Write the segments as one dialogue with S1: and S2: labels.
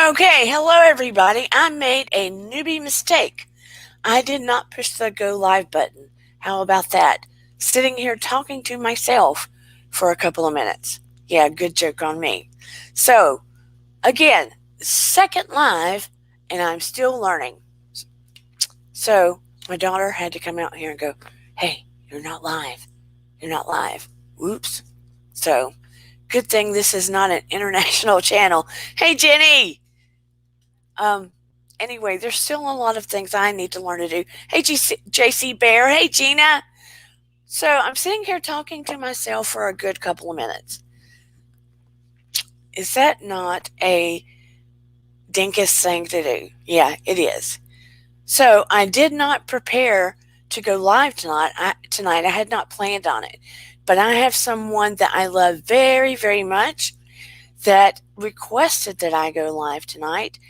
S1: Okay, hello everybody. I made a newbie mistake. I did not push the go live button. How about that? Sitting here talking to myself for a couple of minutes. Yeah, good joke on me. So, again, second live, and I'm still learning. So, my daughter had to come out here and go, "Hey, you're not live. You're not live." Whoops. So, good thing this is not an international channel. Hey, Jenny! Um, anyway, there's still a lot of things I need to learn to do. Hey, JC Bear. Hey, Gina. So I'm sitting here talking to myself for a good couple of minutes. Is that not a dinkus thing to do? Yeah, it is. So I did not prepare to go live tonight. I had not planned on it. But I have someone that I love very, very much that requested that I go live tonight,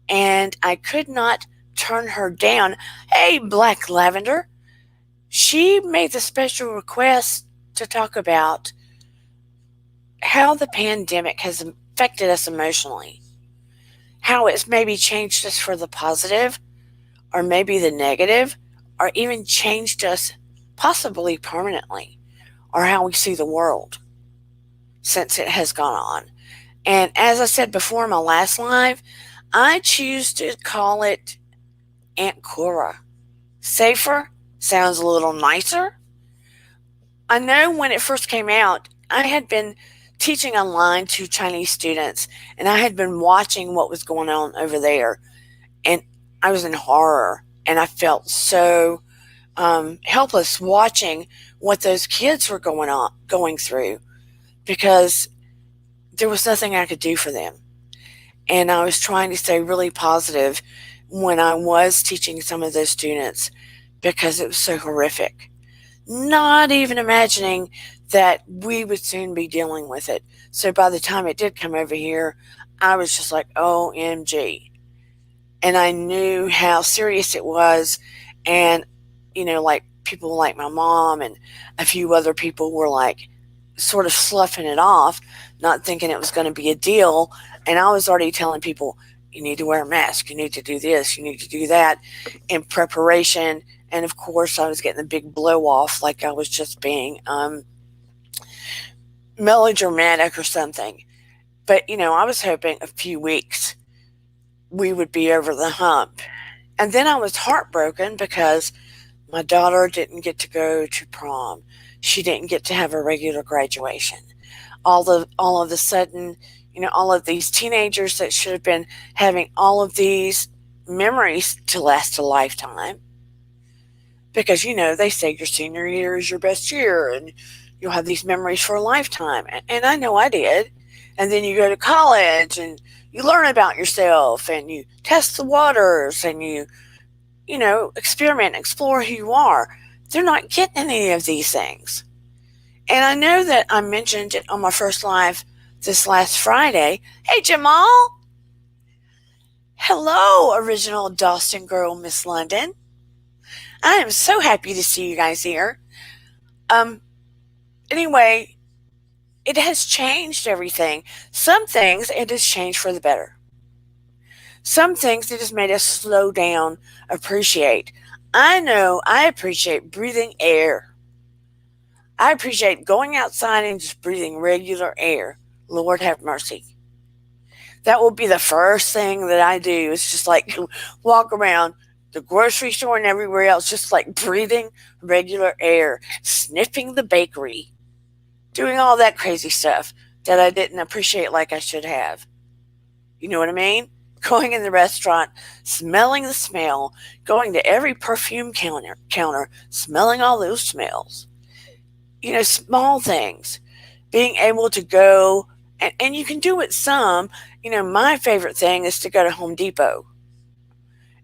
S1: and I could not turn her down. Hey, Black Lavender. She made the special request to talk about how the pandemic has affected us emotionally, how it's maybe changed us for the positive, or maybe the negative, or even changed us possibly permanently, or how we see the world since it has gone on. And as I said before in my last live, I choose to call it Aunt Cora. Safer, sounds a little nicer. I know when it first came out, I had been teaching online to Chinese students, and I had been watching what was going on over there, and I was in horror, and I felt so helpless watching what those kids were going through, because there was nothing I could do for them. And I was trying to stay really positive when I was teaching some of those students because it was so horrific. Not even imagining that we would soon be dealing with it. So by the time it did come over here, I was just like, OMG. And I knew how serious it was. And, like people like my mom and a few other people were like sort of sloughing it off, not thinking it was going to be a deal. And I was already telling people, you need to wear a mask, you need to do this, you need to do that in preparation. And of course, I was getting a big blow off, like I was just being melodramatic or something. But, I was hoping a few weeks we would be over the hump. And then I was heartbroken because my daughter didn't get to go to prom. She didn't get to have a regular graduation. All of a sudden, all of these teenagers that should have been having all of these memories to last a lifetime, because they say your senior year is your best year and you'll have these memories for a lifetime, and I know I did. And then you go to college and you learn about yourself and you test the waters and you experiment, explore who you are. They're not getting any of these things. And I know that I mentioned it on my first live this last Friday. Hey, Jamal. Hello, original Dawson girl, Miss London. I am so happy to see you guys here. Um, anyway, it has changed everything. Some things it has changed for the better. Some things it has made us slow down, appreciate. I know I appreciate breathing air. I appreciate going outside and just breathing regular air. Lord have mercy. That will be the first thing that I do, is just like walk around the grocery store and everywhere else, just like breathing regular air, sniffing the bakery, doing all that crazy stuff that I didn't appreciate like I should have. You know what I mean? Going in the restaurant, smelling the smell, going to every perfume counter, smelling all those smells. Small things. Being able to go, and you can do it some. My favorite thing is to go to Home Depot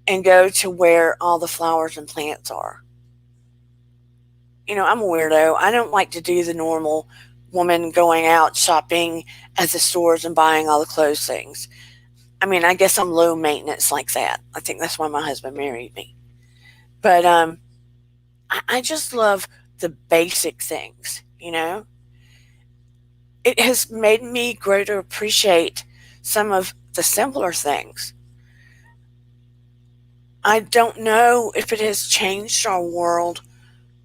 S1: and go to where all the flowers and plants are. I'm a weirdo. I don't like to do the normal woman going out shopping at the stores and buying all the clothes things. I mean, I guess I'm low maintenance like that. I think that's why my husband married me. But I just love the basic things. It has made me grow to appreciate some of the simpler things. I don't know if it has changed our world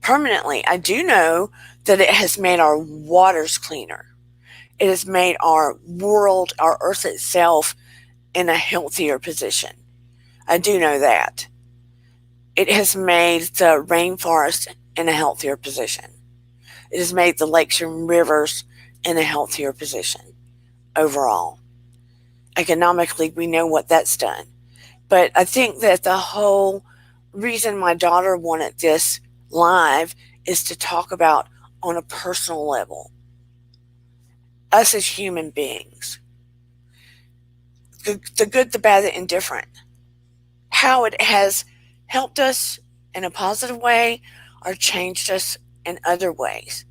S1: permanently. I do know that it has made our waters cleaner. It has made our world, our earth itself, in a healthier position. I do know that. It has made the rainforest in a healthier position. It has made the lakes and rivers in a healthier position overall. Economically, we know what that's done. But I think that the whole reason my daughter wanted this live is to talk about on a personal level, us as human beings, the good, the bad, the indifferent, how it has helped us in a positive way or changed us in other ways.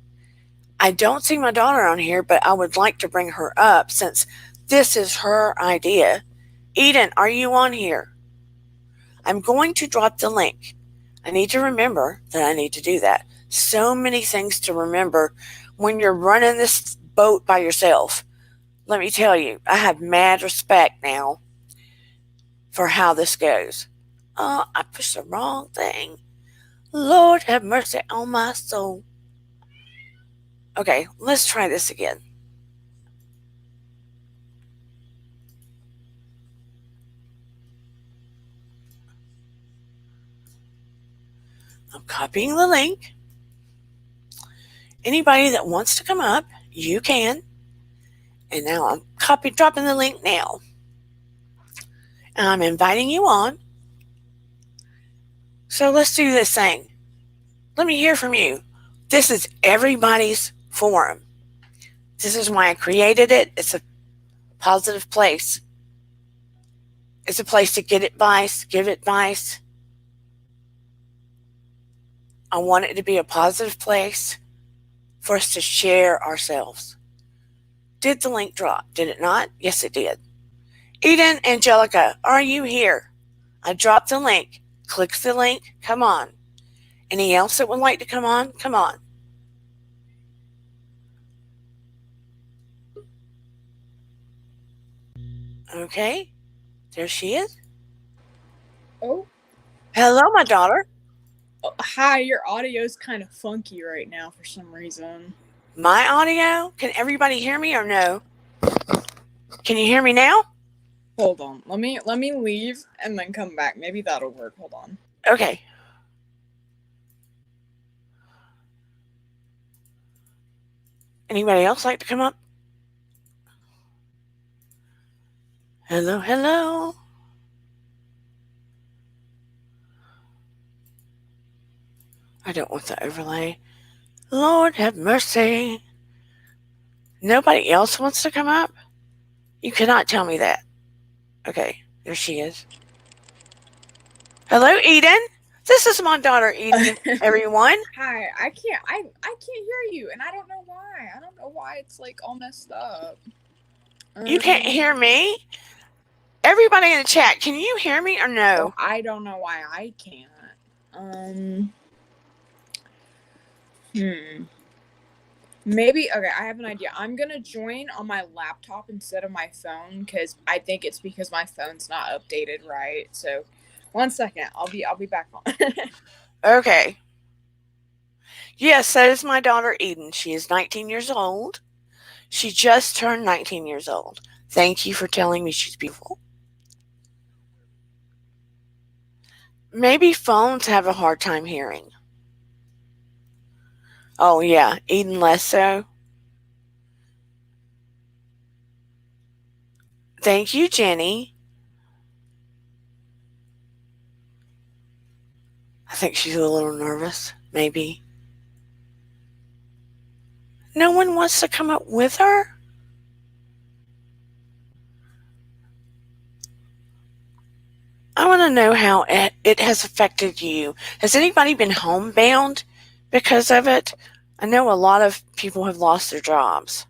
S1: I don't see my daughter on here, but I would like to bring her up since this is her idea. Eden, are you on here? I'm going to drop the link. I need to remember that I need to do that. So many things to remember when you're running this boat by yourself. Let me tell you, I have mad respect now for how this goes. Oh, I pushed the wrong thing. Lord have mercy on my soul. Okay, let's try this again. I'm copying the link. Anybody that wants to come up, you can. And now I'm dropping the link now. And I'm inviting you on. So let's do this thing. Let me hear from you. This is everybody's forum. This is why I created it. It's a positive place. It's a place to get advice, give advice. I want it to be a positive place for us to share ourselves. Did the link drop? Did it not? Yes, it did. Eden, Angelica, are you here? I dropped the link. Click the link. Come on. Any else that would like to come on? Come on. Okay. There she is.
S2: Oh.
S1: Hello, my daughter.
S2: Oh, hi, your audio's kind of funky right now for some reason.
S1: My audio? Can everybody hear me or no? Can you hear me now?
S2: Hold on. Let me leave and then come back. Maybe that'll work. Hold on.
S1: Okay. Anybody else like to come up? Hello, hello. I don't want the overlay. Lord have mercy. Nobody else wants to come up? You cannot tell me that. Okay, there she is. Hello, Eden. This is my daughter, Eden, everyone.
S2: Hi, I can't hear you, and I don't know why. I don't know why it's like all messed up.
S1: You can't hear me? Everybody in the chat, can you hear me or no?
S2: I don't know why I can't. Maybe, okay, I have an idea. I'm gonna join on my laptop instead of my phone because I think it's because my phone's not updated right. So, 1 second, I'll be back on.
S1: Okay. Yes, that is my daughter Eden. She is 19 years old. She just turned 19 years old. Thank you for telling me she's beautiful. Maybe phones have a hard time hearing. Oh, yeah, Eden less so. Thank you, Jenny. I think she's a little nervous, maybe. No one wants to come up with her? I want to know how it has affected you. Has anybody been homebound because of it? I know a lot of people have lost their jobs.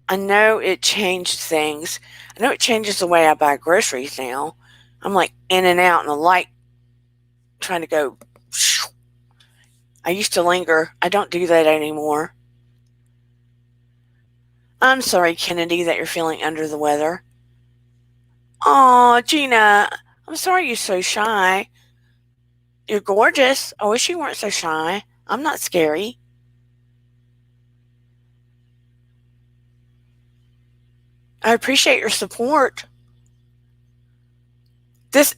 S1: I know it changed things. I know it changes the way I buy groceries now. I'm like in and out in the light trying to go. I used to linger. I don't do that anymore. I'm sorry, Kennedy, that you're feeling under the weather. Oh, Gina, I'm sorry you're so shy. You're gorgeous. I wish you weren't so shy. I'm not scary. I appreciate your support. This,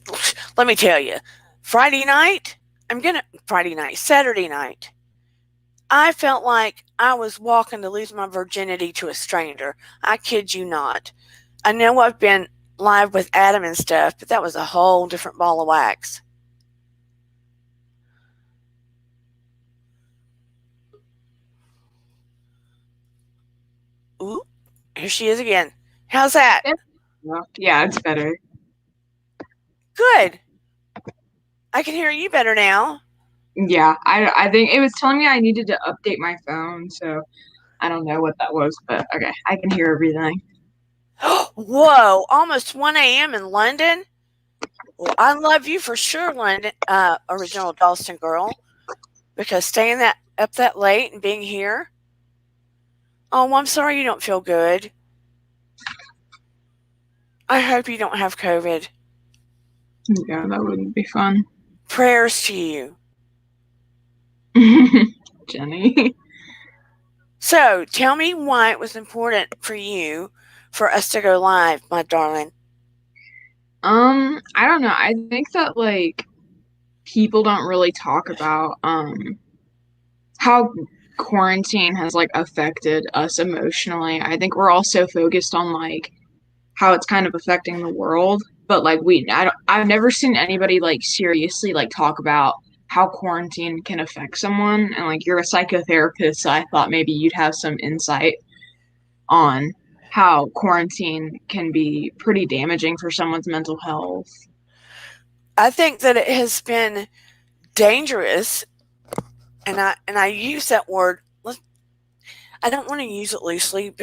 S1: let me tell you, Saturday night, I felt like I was walking to lose my virginity to a stranger. I kid you not. I know I've been live with Adam and stuff, but that was a whole different ball of wax. Ooh, here she is again. How's that?
S3: Yeah, it's better.
S1: Good. I can hear you better now.
S3: Yeah, I think it was telling me I needed to update my phone, so I don't know what that was, but okay, I can hear everything.
S1: Whoa, almost 1 a.m. in London? Well, I love you for sure, London, original Dalston girl, because staying up that late and being here. Oh, I'm sorry you don't feel good. I hope you don't have COVID.
S3: Yeah, that wouldn't be fun.
S1: Prayers to you.
S3: Jenny.
S1: So, tell me why it was important for you for us to go live, my darling.
S3: I don't know. I think that like people don't really talk about how quarantine has like affected us emotionally. I think we're all so focused on like how it's kind of affecting the world, but like I've never seen anybody like seriously like talk about how quarantine can affect someone. And like you're a psychotherapist, so I thought maybe you'd have some insight on how quarantine can be pretty damaging for someone's mental health.
S1: I think that it has been dangerous, and I use that word. I don't want to use it loosely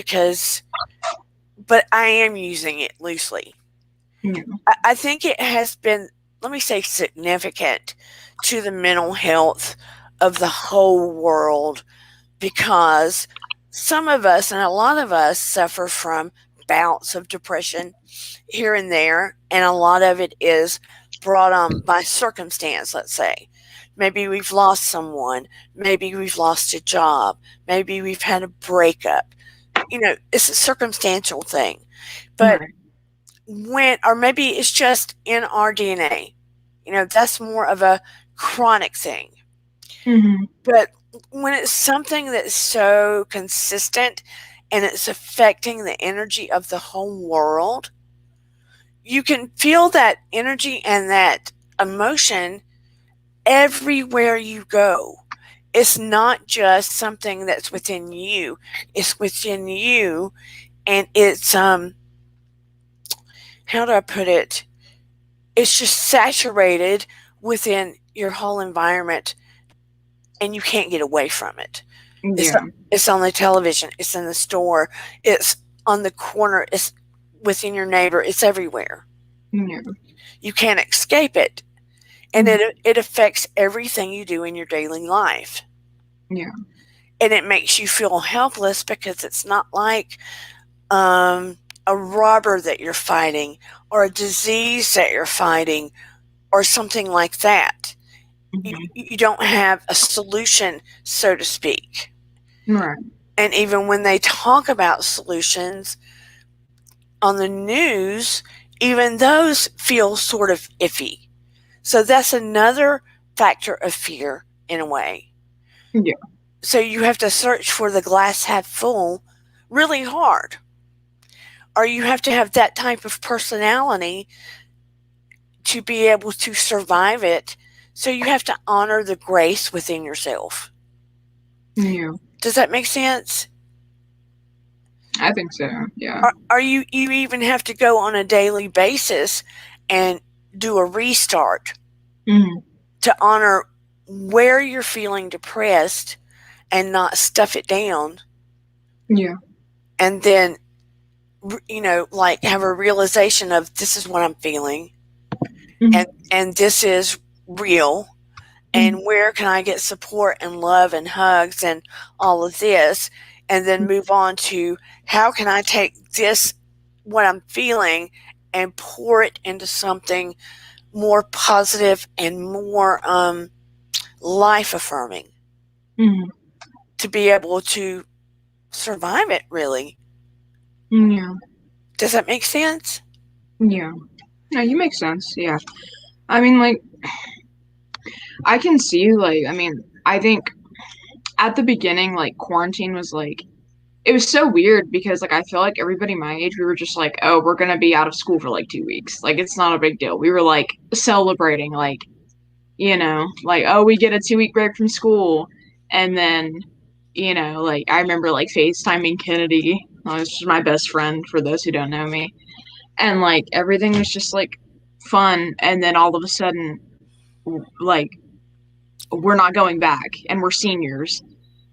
S1: but I am using it loosely.
S3: Yeah.
S1: I think it has been, let me say, significant to the mental health of the whole world, because some of us and a lot of us suffer from bouts of depression here and there, and a lot of it is brought on by circumstance, let's say. Maybe we've lost someone, maybe we've lost a job, maybe we've had a breakup. It's a circumstantial thing. But or maybe it's just in our DNA. That's more of a chronic thing.
S3: Mm-hmm.
S1: But when it's something that's so consistent and it's affecting the energy of the whole world, you can feel that energy and that emotion everywhere you go. It's not just something that's within you. It's within you, and it's how do I put it? It's just saturated within your whole environment, and you can't get away from it.
S3: Yeah.
S1: It's on the television, it's in the store, it's on the corner, it's within your neighbor, it's everywhere.
S3: Yeah.
S1: You can't escape it. And it affects everything you do in your daily life.
S3: Yeah.
S1: And it makes you feel helpless because it's not like a robber that you're fighting or a disease that you're fighting or something like that.
S3: Mm-hmm.
S1: You don't have a solution, so to speak.
S3: Right.
S1: And even when they talk about solutions on the news, even those feel sort of iffy. So that's another factor of fear in a way.
S3: Yeah.
S1: So you have to search for the glass half full really hard. Or you have to have that type of personality to be able to survive it. So you have to honor the grace within yourself.
S3: Yeah.
S1: Does that make sense?
S3: I think so, yeah.
S1: Or you even have to go on a daily basis and do a restart to honor where you're feeling depressed and not stuff it down.
S3: Yeah.
S1: And then, like have a realization of this is what I'm feeling, and this is real, and where can I get support and love and hugs and all of this, and then move on to how can I take this, what I'm feeling, and pour it into something more positive and more life affirming
S3: Mhm.
S1: to be able to survive it, really.
S3: Yeah.
S1: Does that make sense?
S3: Yeah. No, you make sense. Yeah. I mean, like, I can see, like, I mean, I think at the beginning, like, quarantine was like, it was so weird because, like, I feel like everybody my age, we were just like, oh, we're gonna be out of school for like 2 weeks. Like, it's not a big deal. We were like celebrating, like, like, oh, we get a 2 week break from school. And then, like, I remember like FaceTiming Kennedy. This is my best friend for those who don't know me. And like, everything was just like fun. And then all of a sudden, like, we're not going back and we're seniors,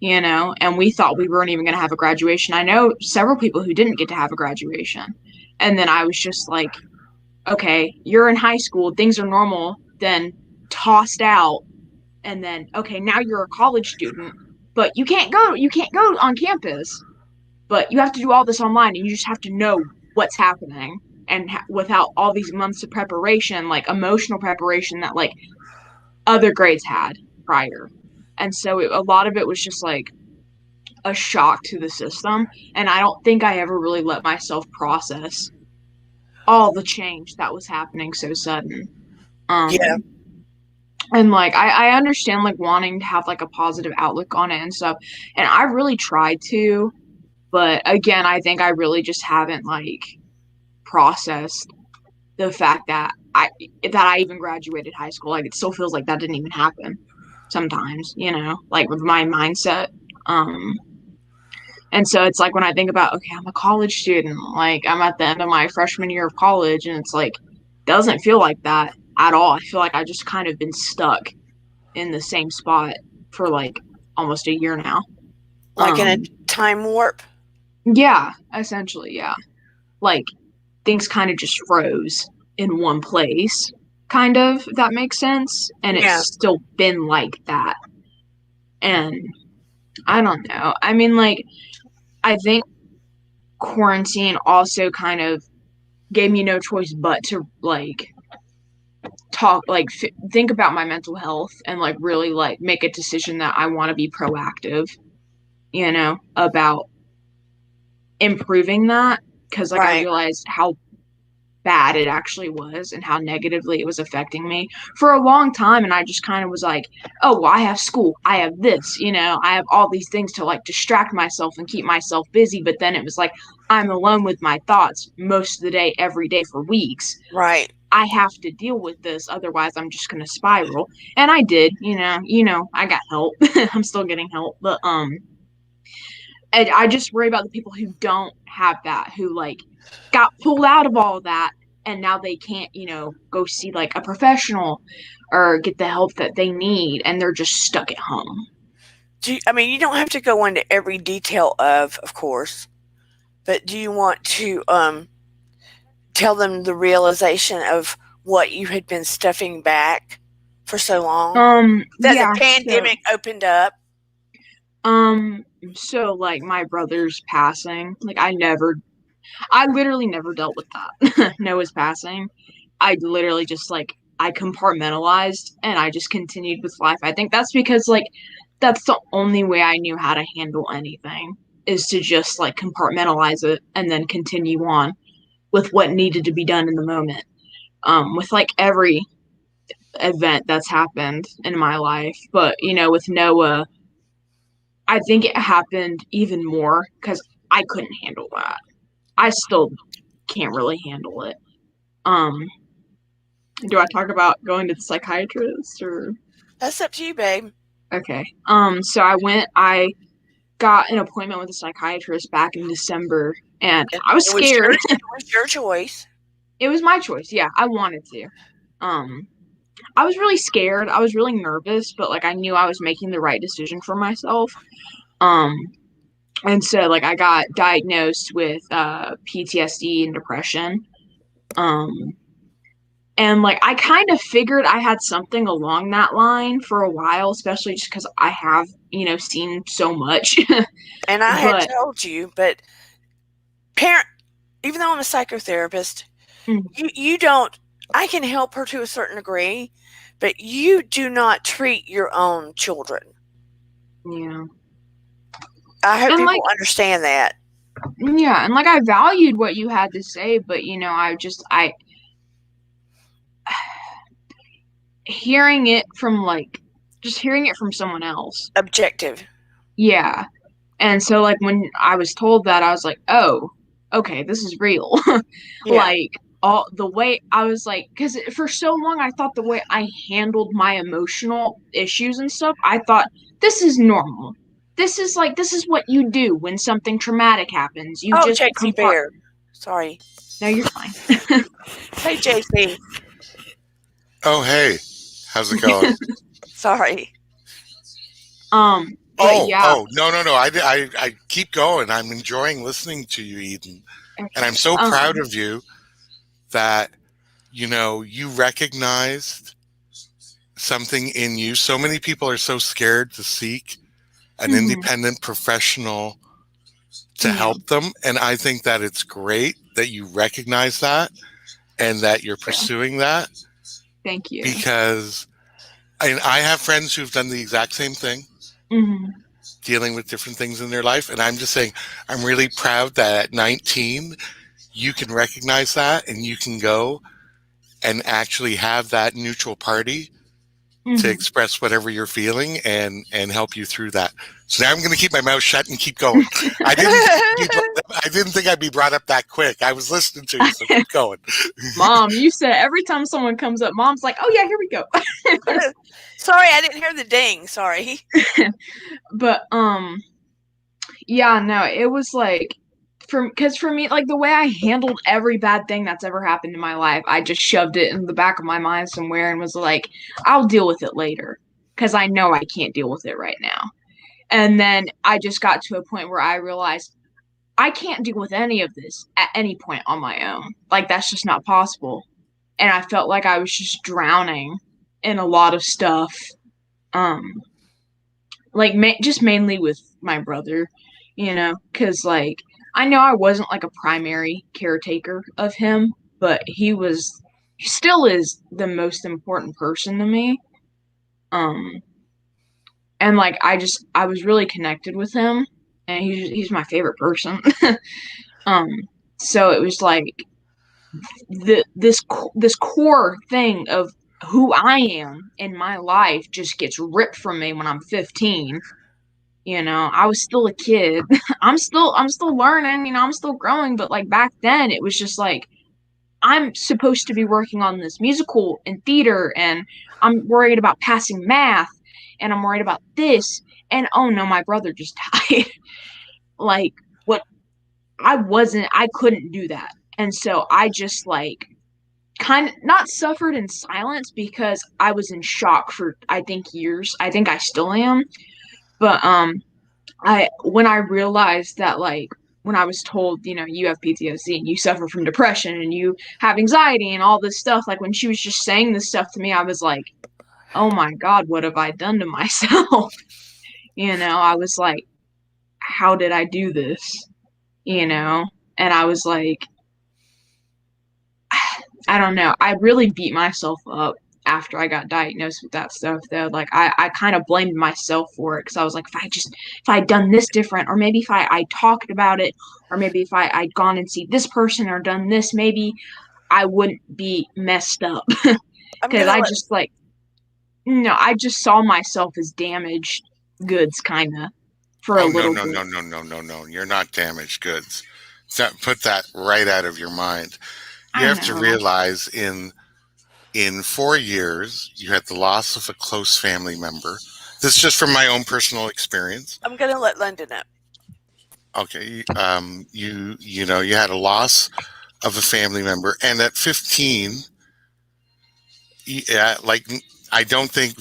S3: and we thought we weren't even going to have a graduation. I know several people who didn't get to have a graduation. And then I was just like, okay, you're in high school, things are normal, then tossed out. And then, okay, now you're a college student, but you can't go on campus, but you have to do all this online and you just have to know what's happening. And without all these months of preparation, like emotional preparation that like other grades had prior. And so a lot of it was just like a shock to the system. And I don't think I ever really let myself process all the change that was happening so sudden.
S1: Yeah.
S3: And like I understand like wanting to have like a positive outlook on it and stuff. And I really tried to, but again, I think I really just haven't like processed the fact that I even graduated high school. Like it still feels like that didn't even happen sometimes, like with my mindset. And so it's like when I think about, okay, I'm a college student, like I'm at the end of my freshman year of college, and it's like doesn't feel like that at all. I feel like I just kind of been stuck in the same spot for like almost a year now.
S1: Like in a time warp.
S3: Yeah, essentially, yeah. Like things kind of just froze in one place, kind of, if that makes sense. And
S1: Yeah.
S3: it's still been like that. And I don't know. I mean, like, I think quarantine also kind of gave me no choice but to, like, think about my mental health and, like, really, like, make a decision that I want to be proactive, about improving that. Because, like, I
S1: Right.
S3: realized how bad it actually was and how negatively it was affecting me for a long time. And I just kind of was like, oh, well, I have school, I have this, I have all these things to like distract myself and keep myself busy. But then it was like I'm alone with my thoughts most of the day, every day for weeks.
S1: Right.
S3: I have to deal with this, otherwise I'm just gonna spiral. And I did, I got help. I'm still getting help, but and I just worry about the people who don't have that, who like got pulled out of all of that, and now they can't, go see like a professional or get the help that they need, and they're just stuck at home.
S1: I mean, you don't have to go into every detail of course, but do you want to tell them the realization of what you had been stuffing back for so long? That
S3: Yeah.
S1: the pandemic opened up.
S3: So like my brother's passing, like I literally never dealt with that. Noah's passing. I literally just like I compartmentalized and I just continued with life. I think that's because like that's the only way I knew how to handle anything, is to just like compartmentalize it and then continue on with what needed to be done in the moment. With like every event that's happened in my life. But with Noah, I think it happened even more because I couldn't handle that. I still can't really handle it. Do I talk about going to the psychiatrist or?
S1: That's up to you, babe.
S3: Okay. So I got an appointment with a psychiatrist back in December, and I was scared.
S1: It was your choice.
S3: It was my choice. Yeah, I wanted to. I was really scared. I was really nervous, but like I knew I was making the right decision for myself. And so like I got diagnosed with PTSD and depression. And like I kind of figured I had something along that line for a while, especially just because I have, seen so much.
S1: And I had
S3: But
S1: told you, but parent, even though I'm a psychotherapist,
S3: mm,
S1: you don't. I can help her to a certain degree, but you do not treat your own children.
S3: yeah.
S1: I hope
S3: And like
S1: people understand that.
S3: yeah, and like I valued what you had to say, but I hearing it from like just hearing it from someone else.
S1: Objective.
S3: Yeah. And so like when I was told that, I was like, "Oh, okay, this is real."
S1: Yeah.
S3: Like all the way I was like, because for so long I thought the way I handled my emotional issues and stuff, I thought this is normal. This is what you do when something traumatic happens. You
S1: Oh,
S3: just
S1: JC Bear. Sorry.
S3: No, you're fine.
S1: Hey, JC.
S4: Oh, hey, how's it going?
S1: Sorry.
S3: But yeah,
S4: no. I keep going. I'm enjoying listening to you, Eden. And I'm so
S3: um,
S4: proud of you that, you recognized something in you. So many people are so scared to seek an
S3: mhm,
S4: independent professional to
S3: yeah,
S4: help them. And I think that it's great that you recognize that and that you're
S3: yeah,
S4: pursuing that
S3: thank you.
S4: because I have friends who've done the exact same thing,
S3: Hmm.
S4: dealing with different things in their life. And I'm just saying, I'm really proud that at 19, you can recognize that and you can go and actually have that neutral party to
S3: Hmm.
S4: express whatever you're feeling and help you through that. So now I'm going to keep my mouth shut and keep going. I didn't think I'd be brought up that quick. I was listening to you, so keep going.
S3: Mom, you said every time someone comes up, Mom's like, "Oh yeah, here we go."
S1: Sorry, I didn't hear the ding. Sorry.
S3: But yeah, no, it was like because for me, like the way I handled every bad thing that's ever happened in my life, I just shoved it in the back of my mind somewhere and was like, I'll deal with it later because I know I can't deal with it right now. And then I just got to a point where I realized I can't deal with any of this at any point on my own. Like that's just not possible. And I felt like I was just drowning in a lot of stuff. Um, like just mainly with my brother, because like I know I wasn't like a primary caretaker of him, but he still is the most important person to me. Um, and like I was really connected with him, and he's my favorite person. um, so it was like this core thing of who I am in my life just gets ripped from me when I'm 15. I was still a kid. I'm still learning, I'm still growing, but like back then it was just like I'm supposed to be working on this musical and theater and I'm worried about passing math and I'm worried about this and oh no, my brother just died. Like what I couldn't do that. And so I just like kind of not suffered in silence because I was in shock for I think years. I think I still am. But I when I realized that like when I was told, you have PTSD and you suffer from depression and you have anxiety and all this stuff, like when she was just saying this stuff to me, I was like, oh my God, what have I done to myself? I was like, how did I do this? And I was like, I don't know. I really beat myself up after I got diagnosed with that stuff though. Like I kind of blamed myself for it because I was like, if I'd done this different, or maybe if I talked about it, or maybe if I'd gone and see this person or done this, maybe I wouldn't be messed up.
S1: I'm
S3: Because
S1: gonna
S3: I
S1: let.
S3: just like I just saw myself as damaged goods kinda for a
S4: Oh, no,
S3: little
S4: no,
S3: bit.
S4: no, no, no, no, no. You're not damaged goods. Put that right out of your mind. You
S3: I
S4: have to
S3: know.
S4: realize in 4 years, you had the loss of a close family member. This is just from my own personal experience.
S1: I'm gonna let London know.
S4: Okay, you had a loss of a family member, and at 15, yeah, like I don't think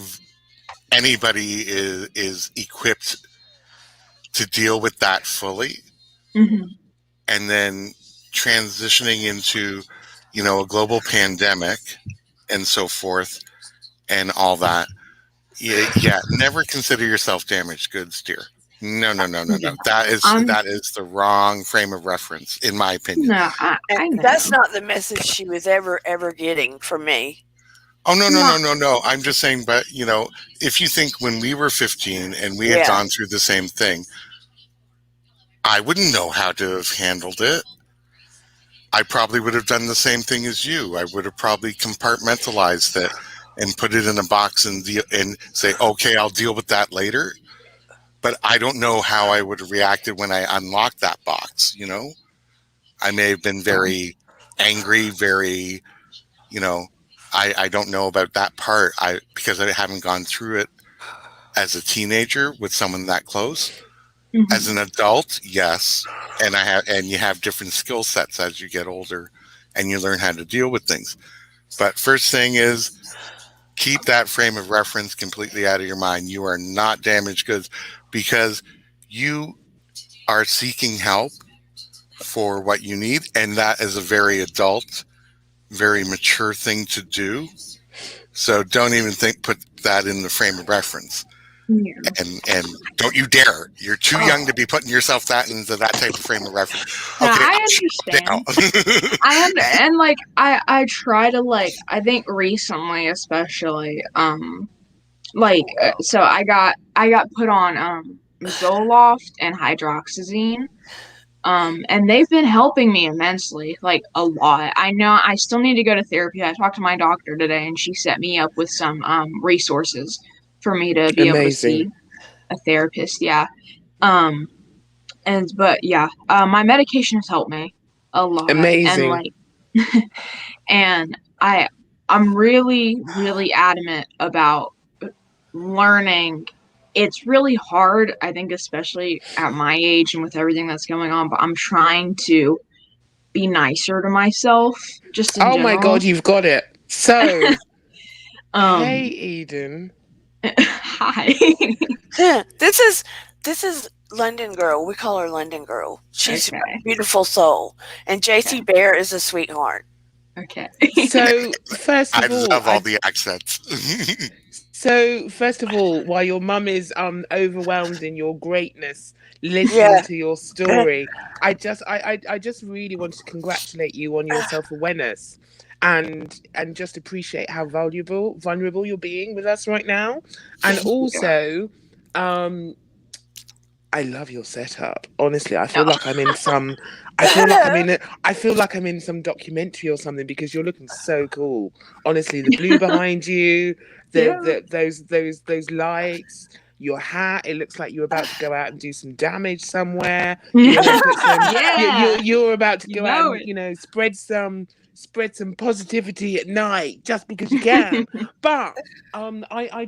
S4: anybody is equipped to deal with that fully,
S3: Hmm.
S4: and then transitioning into, a global pandemic. and so forth and all that. Yeah, never consider yourself damaged goods, dear. No. That is the wrong frame of reference, in my opinion.
S3: No, I
S1: And
S3: know.
S1: that's not the message she was ever getting from me.
S4: Oh, no. I'm just saying, but if you think when we were 15 and we had
S1: Yeah.
S4: gone through the same thing, I wouldn't know how to have handled it. I probably would have done the same thing as you. I would have probably compartmentalized it and put it in a box and say, okay, I'll deal with that later. But I don't know how I would have reacted when I unlocked that box, I may have been very angry, very, I don't know about that part. Because I haven't gone through it as a teenager with someone that close.
S3: Mhm.
S4: As an adult, yes, and you have different skill sets as you get older, and you learn how to deal with things. But first thing is, keep that frame of reference completely out of your mind. You are not damaged goods because you are seeking help for what you need, and that is a very adult, very mature thing to do. So don't even put that in the frame of reference.
S3: Yeah.
S4: And don't you dare. You're too young to be putting yourself into that type of frame of reference.
S3: No,
S4: Okay,
S3: I understand. And like I try to I think recently especially so I got put on Zoloft and hydroxyzine. And they've been helping me immensely, a lot. I know I still need to go to therapy. I talked to my doctor today and she set me up with some resources for me to be able to see a therapist. Yeah. But my medication has helped me a lot.
S5: Amazing.
S3: And I'm really, really adamant about learning. It's really hard, I think, especially at my age and with everything that's going on, but I'm trying to be nicer to myself just in
S5: Oh
S3: general.
S5: my God, you've got it. So, hey, Eden.
S3: Hi.
S1: This is London Girl. We call her London Girl. She's
S3: Okay.
S1: a beautiful soul. And JC Bear is a sweetheart.
S3: Okay.
S5: So, first
S4: I
S5: of all,
S4: love all the accents.
S5: So, first of all, while your mum is overwhelmed in your greatness, listening to your story, I just really wanted to congratulate you on your self-awareness and just appreciate how vulnerable you're being with us right now. And also, I love your setup. Honestly, I feel like I'm in some. I feel like I'm in some documentary or something because you're looking so cool. Honestly, the blue behind you, those lights, your hat. It looks like you're about to go out and do some damage somewhere. You're about to go out and spread some positivity at night just because you can. But I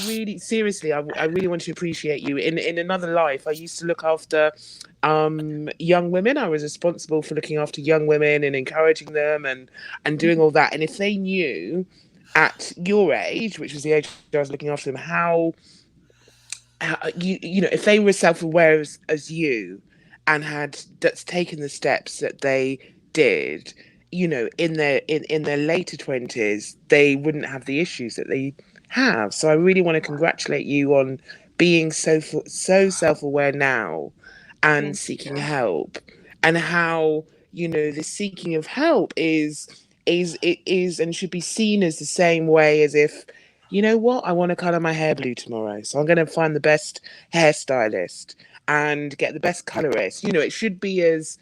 S5: really seriously I really want to appreciate you. In another life, I used to look after young women. I was responsible for looking after young women and encouraging them and doing all that. And if they knew at your age, which was the age I was looking after them, how if they were self-aware as you and had taken the steps that they did, in their later 20s, they wouldn't have the issues that they have. So I really want to congratulate you on being so self-aware now and seeking help, and how the seeking of help is and should be seen as the same way as if, you know what, I want to color my hair blue tomorrow, so I'm going to find the best hairstylist and get the best colorist. It should be as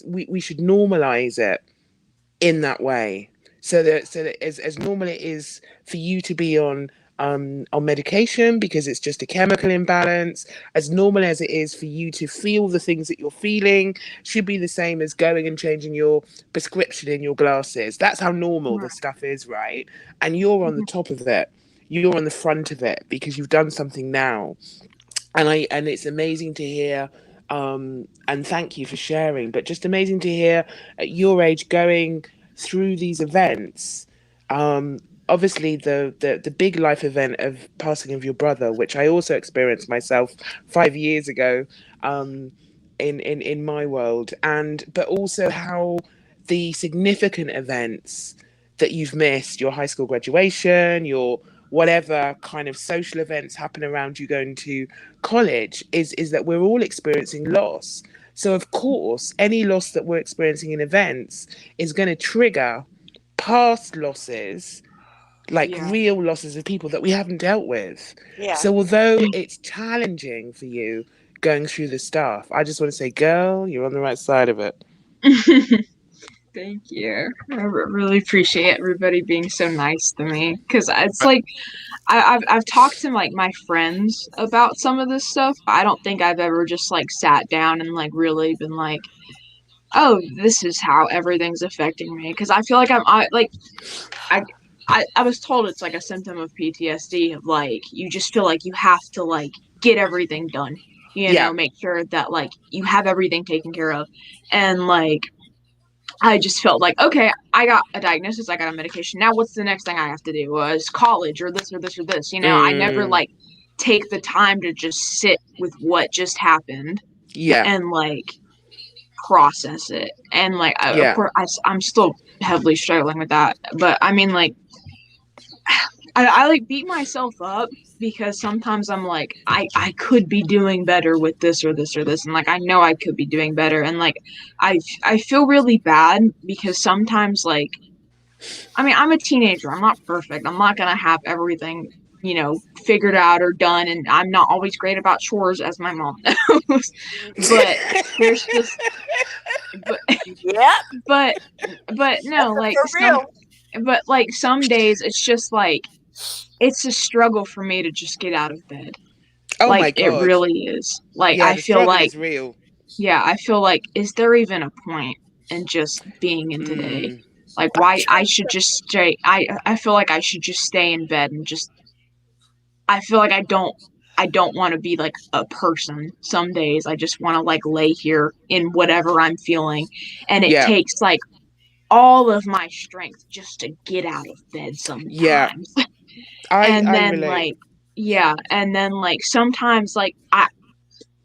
S5: we should normalize it in that way, so that as normal it is for you to be on medication because it's just a chemical imbalance, as normal as it is for you to feel the things that you're feeling, should be the same as going and changing your prescription in your glasses. That's how normal the stuff is, right? And you're on the top of it. You're on the front of it because you've done something now. And it's amazing to hear, and thank you for sharing, but just amazing to hear at your age going through these events. Obviously the big life event of passing of your brother, which I also experienced myself 5 years ago, in my world, but also how the significant events that you've missed your high school graduation, your whatever kind of social events happen around you going to college, is that we're all experiencing loss. So of course, any loss that we're experiencing in events is going to trigger past losses, like
S3: Yeah.
S5: real losses of people that we haven't dealt with.
S1: Yeah.
S5: So although it's challenging for you going through the stuff, I just want to say, girl, you're on the right side of it.
S3: Thank you. I really appreciate everybody being so nice to me, because it's like I've talked to like my friends about some of this stuff. But I don't think I've ever just like sat down and like really been like, oh, this is how everything's affecting me. Because I feel like I was told it's like a symptom of PTSD, of like you just feel like you have to like get everything done,
S5: Yeah.
S3: make sure that like you have everything taken care of, and like I just felt like, okay, I got a diagnosis, I got a medication. Now what's the next thing I have to do? Is college or this or this or this? I never like take the time to just sit with what just happened
S5: Yeah.
S3: and like process it. And like,
S5: Yeah.
S3: of course, I'm still heavily struggling with that. But I mean, like, I like beat myself up because sometimes I'm like, I could be doing better with this or this or this, and like I know I could be doing better, and like I feel really bad because sometimes like, I mean, I'm a teenager, I'm not perfect, I'm not gonna have everything figured out or done, and I'm not always great about chores, as my mom knows. But there's just
S1: Yeah.
S3: but no, like
S1: For real.
S3: but like some days it's just like it's a struggle for me to just get out of bed.
S5: Oh
S3: like
S5: my God.
S3: It really is. Like
S5: Yeah,
S3: I
S5: the
S3: feel
S5: struggle
S3: like
S5: is real.
S3: yeah, I feel like, is there even a point in just being in today? Like why I should just stay I feel like I should just stay in bed and just I feel like I don't want to be like a person. Some days I just want to like lay here in whatever I'm feeling, and it
S5: Yeah.
S3: takes like all of my strength just to get out of bed sometimes.
S5: Yeah.
S3: And
S5: I
S3: then
S5: relate.
S3: like and then like sometimes like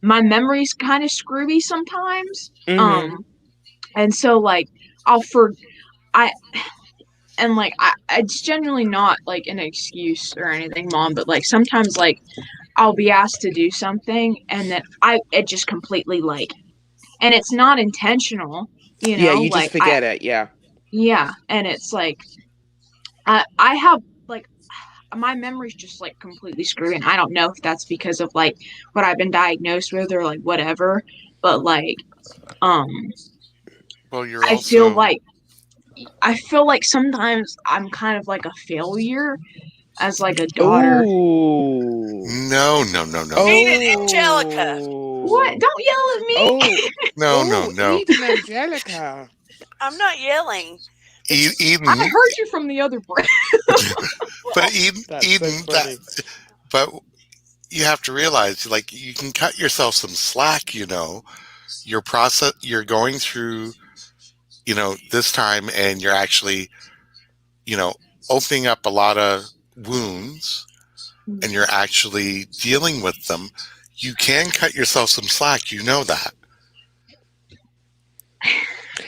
S3: my memory's kind of screwy sometimes.
S5: Mhm.
S3: And so like it's generally not like an excuse or anything, Mom, but like sometimes like I'll be asked to do something and then it just completely like, and it's not intentional,
S5: Yeah, you
S3: like
S5: just forget it. Yeah.
S3: and it's like I have like my memory's just like completely screwed, and I don't know if that's because of like what I've been diagnosed with or like whatever, but like
S4: Well, you're
S3: I
S4: also
S3: feel like sometimes I'm kind of like a failure as like a daughter.
S5: Ooh.
S4: no.
S1: Eden Angelica.
S3: What? Don't yell at me.
S5: Oh.
S4: No.
S5: Eden Angelica.
S1: I'm not yelling.
S4: Eden,
S3: I heard you from the other breath.
S4: but Eden,
S5: That's so funny.
S4: but you have to realize, like, you can cut yourself some slack. You're going through, this time, and you're actually, opening up a lot of wounds, and you're actually dealing with them. You can cut yourself some slack. You know that.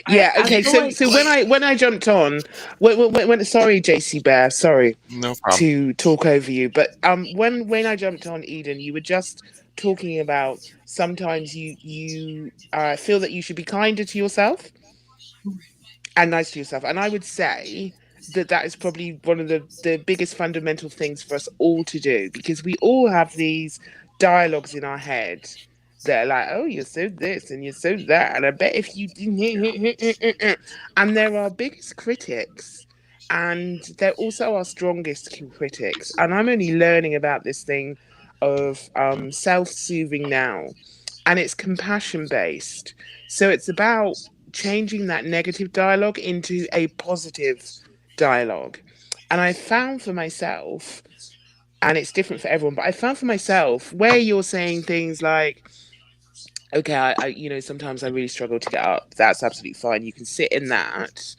S5: Yeah.
S3: I
S5: Okay.
S3: feel
S5: So
S3: like-
S5: when I jumped on, when sorry, JC Bear, sorry
S4: No problem.
S5: to talk over you, but when I jumped on, Eden, you were just talking about sometimes you feel that you should be kinder to yourself and nice to yourself, and I would say that is probably one of the biggest fundamental things for us all to do, because we all have these dialogues in our head that are like, oh, you're so this and you're so that, and I bet if you and they're our biggest critics, and they're also our strongest critics. And I'm only learning about this thing of self-soothing now, and it's compassion based. So it's about changing that negative dialogue into a positive dialogue. And I found for myself, and it's different for everyone, but I found for myself where you're saying things like, okay, I sometimes I really struggle to get up. That's absolutely fine. You can sit in that.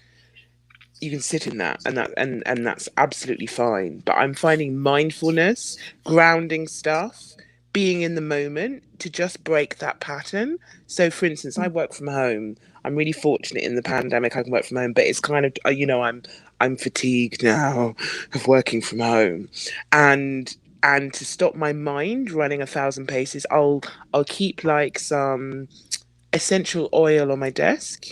S5: You can sit in that, and that's absolutely fine. But I'm finding mindfulness, grounding stuff, being in the moment to just break that pattern. So, for instance, I work from home. I'm really fortunate in the pandemic I can work from home, but it's kind of I'm fatigued now of working from home, and to stop my mind running 1,000 paces, I'll keep like some essential oil on my desk.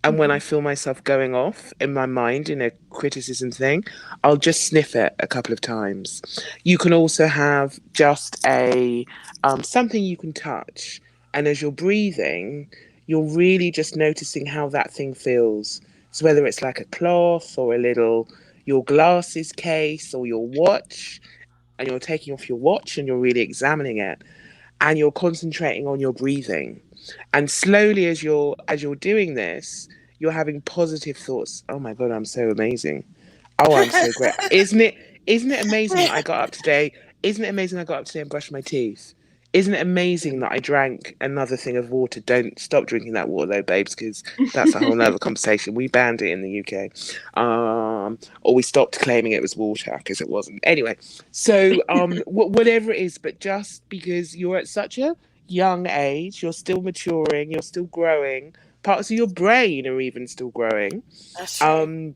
S5: And when I feel myself going off in my mind in a criticism thing, I'll just sniff it a couple of times. You can also have just a something you can touch, and as you're breathing, you're really just noticing how that thing feels. So whether it's like a cloth or a little your glasses case or your watch, and you're taking off your watch and you're really examining it, and you're concentrating on your breathing, and slowly as you're doing this, you're having positive thoughts. Oh my god, I'm so amazing. Oh, I'm so great. Isn't it amazing that I got up today? Isn't it amazing I got up today and brushed my teeth? Isn't it amazing that I drank another thing of water? Don't stop drinking that water though, babes, because that's a whole other conversation. We banned it in the UK. Or we stopped claiming it was water because it wasn't. Anyway, so whatever it is, but just because you're at such a young age, you're still maturing, you're still growing, parts of your brain are even still growing.
S1: That's true.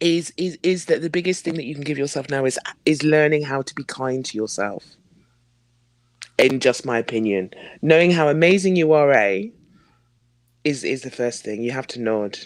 S5: Is that the biggest thing that you can give yourself now is learning how to be kind to yourself. In just my opinion, knowing how amazing you are, is the first thing. You have to nod.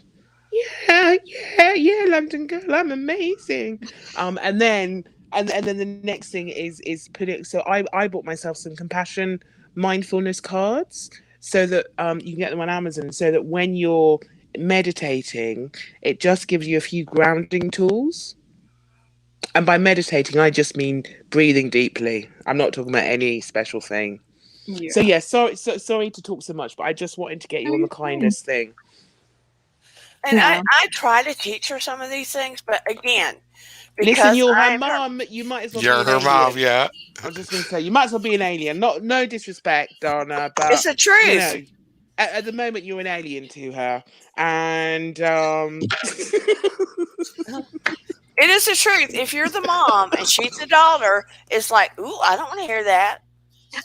S5: Yeah, London girl, I'm amazing. And then the next thing is put it. So I bought myself some compassion mindfulness cards so that you can get them on Amazon, so that when you're meditating, it just gives you a few grounding tools. And by meditating, I just mean breathing deeply. I'm not talking about any special thing.
S3: Yeah.
S5: So yeah, sorry to talk so much, but I just wanted to get you on the kindness thing.
S1: And
S3: Yeah.
S1: I try to teach her some of these things, but again,
S5: Listen,
S1: because
S5: you're her
S1: I'm
S5: mom. You might as well
S4: You're
S5: be an
S4: her mom,
S5: alien.
S4: yeah.
S5: I was just going to say, you might as well be an alien. No disrespect, Donna, but
S1: it's the truth.
S5: you know, at the moment you're an alien to her, and
S1: It is the truth. If you're the mom and she's the daughter, it's like, ooh, I don't want to hear that.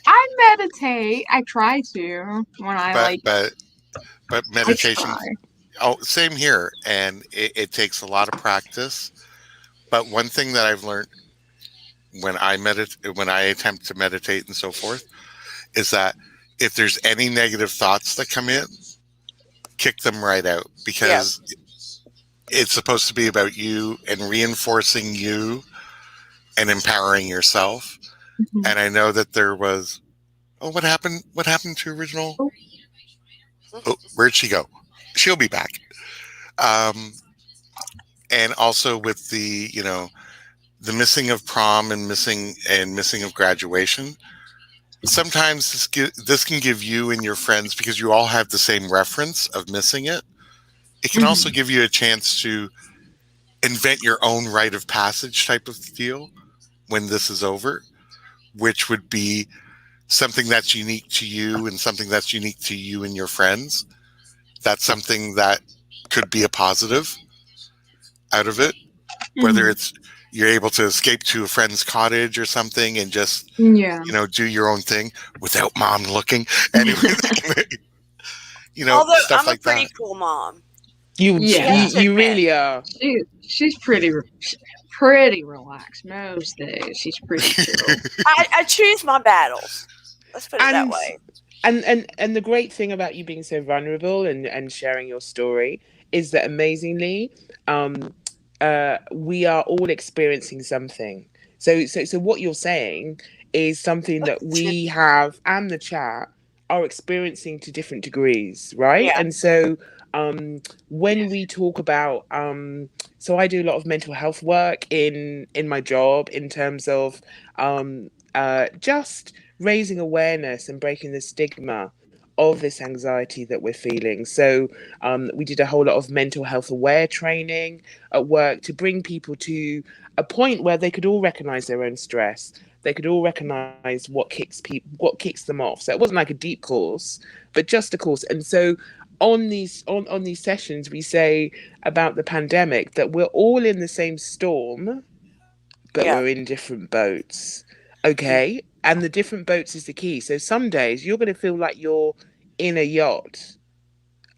S3: I meditate. I try to when I
S4: But but
S3: I
S4: meditation.
S3: try.
S4: Oh, same here, and it takes a lot of practice. But one thing that I've learned when I attempt to meditate and so forth, is that if there's any negative thoughts that come in, kick them right out, because it's supposed to be about you and reinforcing you and empowering yourself.
S3: Mhm.
S4: And I know that there was, what happened to original? Oh, where'd she go? She'll be back. And also with the, the missing of prom and missing of graduation. Sometimes this can give you and your friends, because you all have the same reference of missing it. It can also give you a chance to invent your own rite of passage type of deal when this is over, which would be something that's unique to you and something that's unique to you and your friends. That's something that could be a positive out of it, whether it's you're able to escape to a friend's cottage or something and just, do your own thing without mom looking. Anyway,
S1: Although
S4: stuff
S1: I'm
S4: like
S1: a pretty
S4: that.
S1: cool mom.
S5: you
S3: Yeah.
S5: really are.
S3: She's pretty relaxed most days. She's pretty chill.
S1: I choose my battles. Let's put it that way.
S5: And the great thing about you being so vulnerable and sharing your story is that amazingly, we are all experiencing something. So what you're saying is something that we have and the chat are experiencing to different degrees, right?
S1: Yeah.
S5: And so when we talk about so I do a lot of mental health work in my job, in terms of just raising awareness and breaking the stigma of this anxiety that we're feeling. So we did a whole lot of mental health aware training at work to bring people to a point where they could all recognize their own stress. They could all recognize what kicks them off. So it wasn't like a deep course, but just a course. And so on these sessions, we say about the pandemic that we're all in the same storm, but we're in different boats. Okay. and the different boats is the key. So some days you're going to feel like you're in a yacht.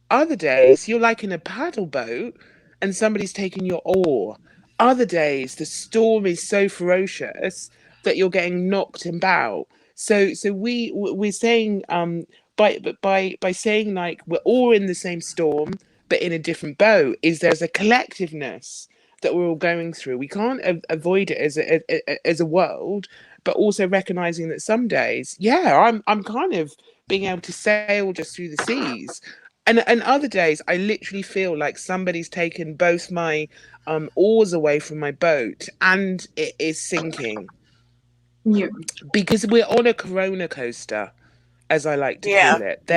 S5: Other days you're like in a paddle boat and somebody's taking your oar. Other days the storm is so ferocious that you're getting knocked about. So we're saying by saying like we're all in the same storm but in a different boat, is there's a collectiveness that we're all going through. We can't avoid it as a world, but also recognizing that some days, yeah, I'm kind of being able to sail just through the seas. And other days I literally feel like somebody's taken both my oars away from my boat and it is sinking
S3: Yeah.
S5: because we're on a corona coaster, as I like to
S1: Yeah.
S5: call it.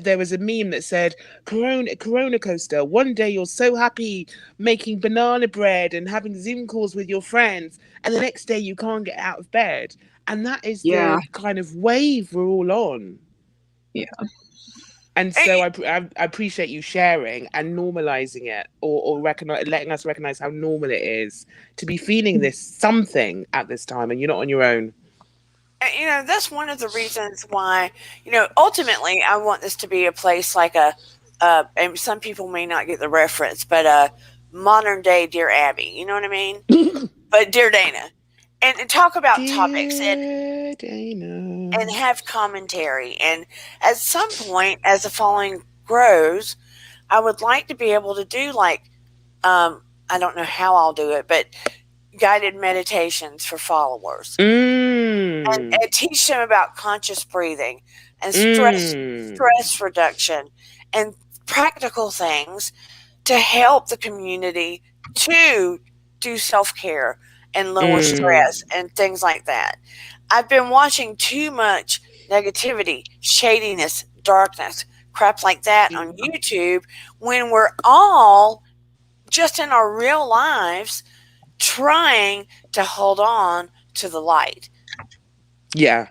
S5: There was a meme that said, Corona coaster. One day you're so happy making banana bread and having Zoom calls with your friends, and the next day you can't get out of bed. And that is
S3: Yeah.
S5: the kind of wave we're all on.
S3: Yeah.
S5: And so I appreciate you sharing and normalizing it, or letting us recognize how normal it is to be feeling this something at this time, and you're not on your own.
S1: And, that's one of the reasons why, ultimately I want this to be a place like and some people may not get the reference, but a modern day Dear Abby, you know what I mean? But Dear Dana. And talk about topics and
S5: Dana.
S1: and have commentary. And at some point, as the following grows, I would like to be able to do like, I don't know how I'll do it, but guided meditations for followers. And teach them about conscious breathing and stress reduction and practical things to help the community to do self-care and lower stress and things like that. I've been watching too much negativity, shadiness, darkness, crap like that on YouTube when we're all just in our real lives trying to hold on to the light.
S5: Yeah.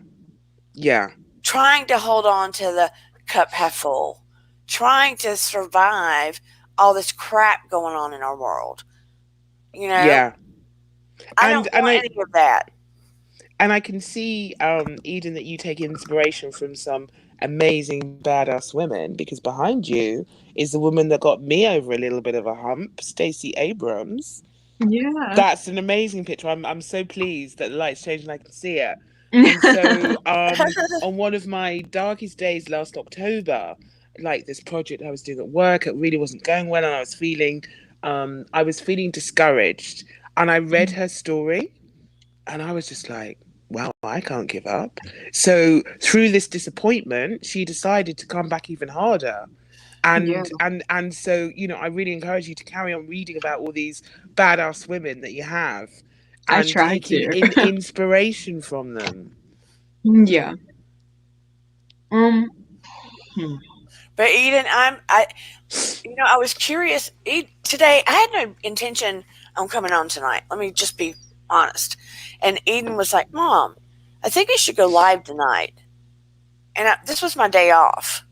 S1: Trying to hold on to the cup half full. Trying to survive all this crap going on in our world.
S5: Yeah.
S1: I don't want any of that.
S5: And I can see, Eden, that you take inspiration from some amazing badass women, because behind you is the woman that got me over a little bit of a hump, Stacey Abrams.
S3: Yeah.
S5: That's an amazing picture. I'm so pleased that the light's changed and I can see it. And so on one of my darkest days last October, like this project I was doing at work, it really wasn't going well, and I was feeling discouraged. And I read her story and I was just like, wow, I can't give up. So through this disappointment, she decided to come back even harder. And so, I really encourage you to carry on reading about all these badass women that you have. And
S3: I try
S5: taking
S3: to.
S5: inspiration from them.
S3: Yeah.
S1: But Eden, I was curious today. I had no intention on coming on tonight. Let me just be honest. And Eden was like, "Mom, I think we should go live tonight." And this was my day off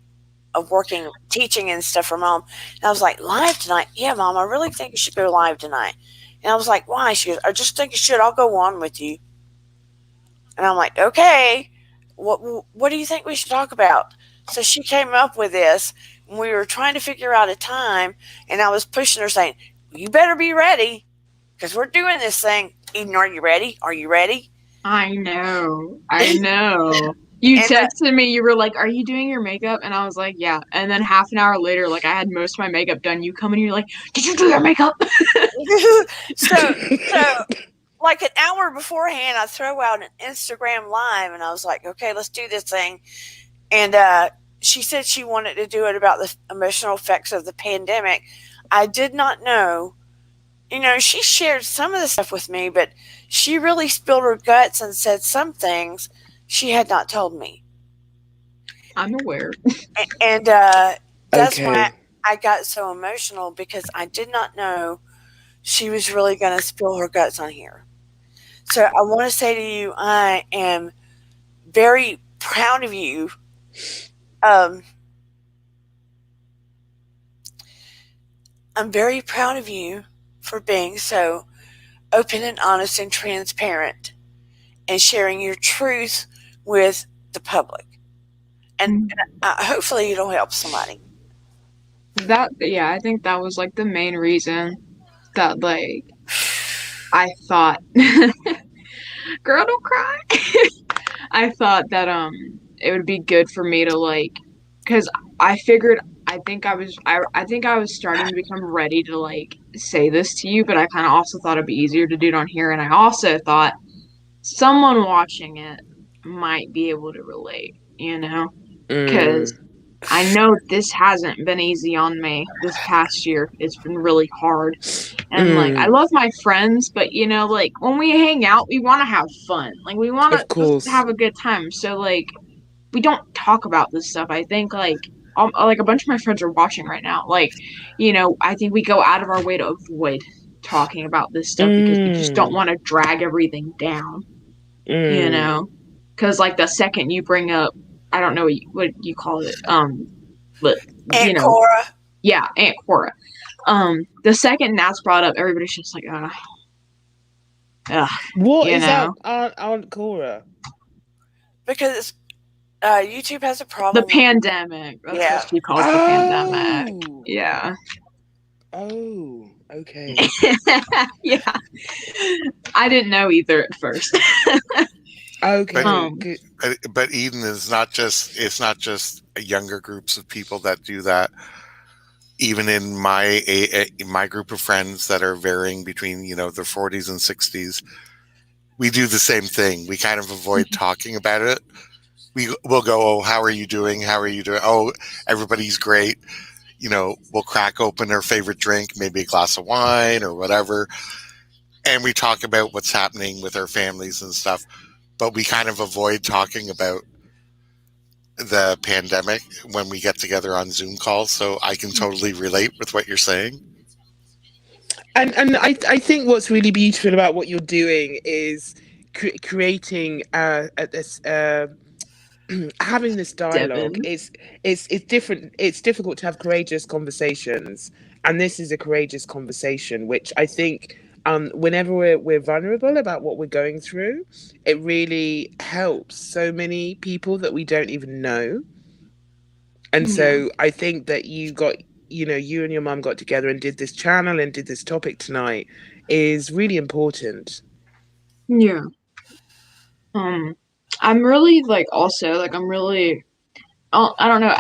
S1: of working, teaching and stuff for Mom. And I was like, "Live tonight? Yeah, Mom, I really think you should go live tonight." And I was like, "Why?" She goes, "I just think you should. I'll go on with you." And I'm like, "Okay, what do you think we should talk about?" So she came up with this, and we were trying to figure out a time, and I was pushing her saying, "You better be ready, because we're doing this thing. Eden, are you ready? Are you ready?"
S3: I know. You texted me, you were like, "Are you doing your makeup?" And I was like, "Yeah." And then half an hour later, like I had most of my makeup done, you come in and you're like, "Did you do your makeup?"
S1: so like an hour beforehand, I throw out an Instagram live, and I was like, "Okay, let's do this thing." And she said she wanted to do it about the emotional effects of the pandemic. I did not know. She shared some of the stuff with me, but she really spilled her guts and said some things she had not told me.
S3: I'm aware.
S1: And that's why I got so emotional, because I did not know she was really going to spill her guts on here. So I want to say to you, I am very proud of you. I'm very proud of you for being so open and honest and transparent and sharing your truth with the public. And hopefully it'll help somebody.
S3: I think that was like the main reason that like I thought girl don't cry. I thought that it would be good for me to like because I figured I think I was starting to become ready to like say this to you, but I kind of also thought it'd be easier to do it on here, and I also thought someone watching it might be able to relate, you know? Because I know this hasn't been easy on me this past year. It's been really hard. And like I love my friends, but you know, like when we hang out, we want to have fun. Like we want
S5: Of
S3: to
S5: course.
S3: just have a good time. So like we don't talk about this stuff. I think like a bunch of my friends are watching right now. Like, you know, I think we go out of our way to avoid talking about this stuff because we just don't want to drag everything down. You know, because like the second you bring up, I don't know what you call it, but
S1: Aunt
S3: you know,
S1: Cora.
S3: yeah, Aunt Cora. The second that's brought up, everybody's just like,
S5: What
S3: you
S5: is
S3: know.
S5: that, Aunt Cora?
S1: Because YouTube has a problem.
S3: The pandemic. That's what she calls the pandemic. Yeah.
S5: Oh, okay.
S3: Yeah. I didn't know either at first.
S5: Okay.
S4: But Eden is not just, it's not just younger groups of people that do that. Even in my group of friends that are varying between, you know, their 40s and 60s, we do the same thing. We kind of avoid talking about it. We'll go, oh, how are you doing? How are you doing? Oh, everybody's great. You know, we'll crack open our favorite drink, maybe a glass of wine or whatever. And we talk about what's happening with our families and stuff. But we kind of avoid talking about the pandemic when we get together on Zoom calls. So I can totally relate with what you're saying.
S5: And I think what's really beautiful about what you're doing is creating this having this dialogue.
S3: Devin.
S5: It's different. It's difficult to have courageous conversations, and this is a courageous conversation, which I think whenever we're vulnerable about what we're going through, it really helps so many people that we don't even know. And so I think that you and your mum got together and did this channel and did this topic tonight is really important.
S3: Yeah. I'm really like also like I'm really I don't know,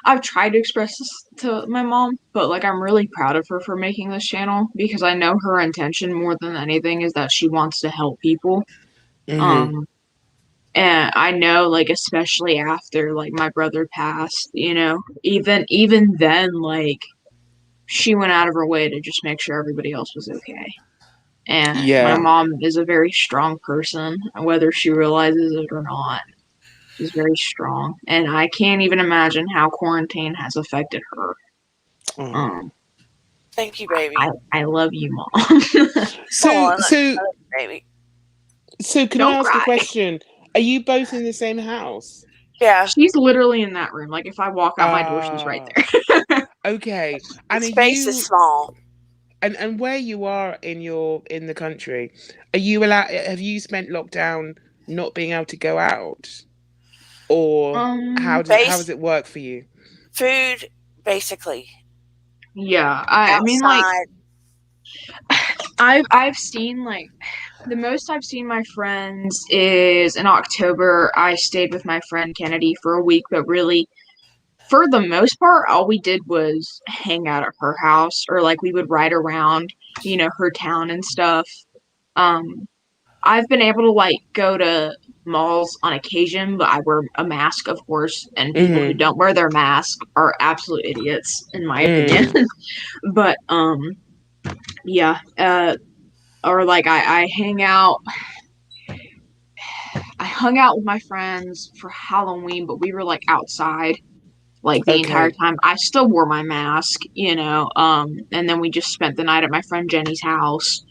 S3: I've tried to express this to my mom, but like I'm really proud of her for making this channel because I know her intention more than anything is that she wants to help people. And I know like especially after like my brother passed, you know, even then like she went out of her way to just make sure everybody else was okay. And my mom is a very strong person, whether she realizes it or not. She's very strong, and I can't even imagine how quarantine has affected her.
S1: Thank you, baby.
S3: I love you, Mom.
S5: So
S1: baby.
S5: So can
S3: Don't
S5: I ask
S3: cry.
S5: a question? Are you both in the same house?
S1: Yeah.
S3: She's literally in that room. Like if I walk out my door, she's right there.
S5: Okay. And
S1: The space is small.
S5: And where you are in the country, are you allowed? Have you spent lockdown not being able to go out, or how does it work for you?
S1: Food, basically.
S3: Yeah, I mean, like, I've seen like the most I've seen my friends is in October. I stayed with my friend Kennedy for a week, but really, for the most part, all we did was hang out at her house, or like we would ride around, you know, her town and stuff. I've been able to like go to malls on occasion, but I wear a mask, of course, and people who don't wear their mask are absolute idiots, in my opinion. But yeah, or like I hang out. I hung out with my friends for Halloween, but we were like outside like the entire time. I still wore my mask, you know. And then we just spent the night at my friend Jenny's house.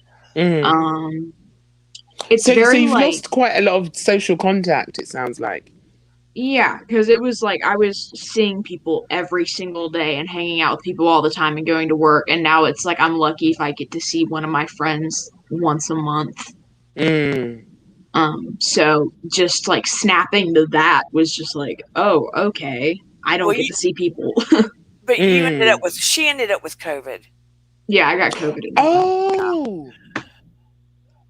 S3: It's
S5: so
S3: very
S5: you've
S3: like
S5: lost quite a lot of social contact, it sounds like.
S3: Yeah, because it was like I was seeing people every single day and hanging out with people all the time and going to work, and now it's like I'm lucky if I get to see one of my friends once a month. So just like snapping to that was just like, oh, okay. I don't
S1: Well,
S3: get to see people.
S1: but you ended up
S5: Mm.
S1: with, she ended up with COVID.
S3: Yeah, I got COVID.
S5: Oh,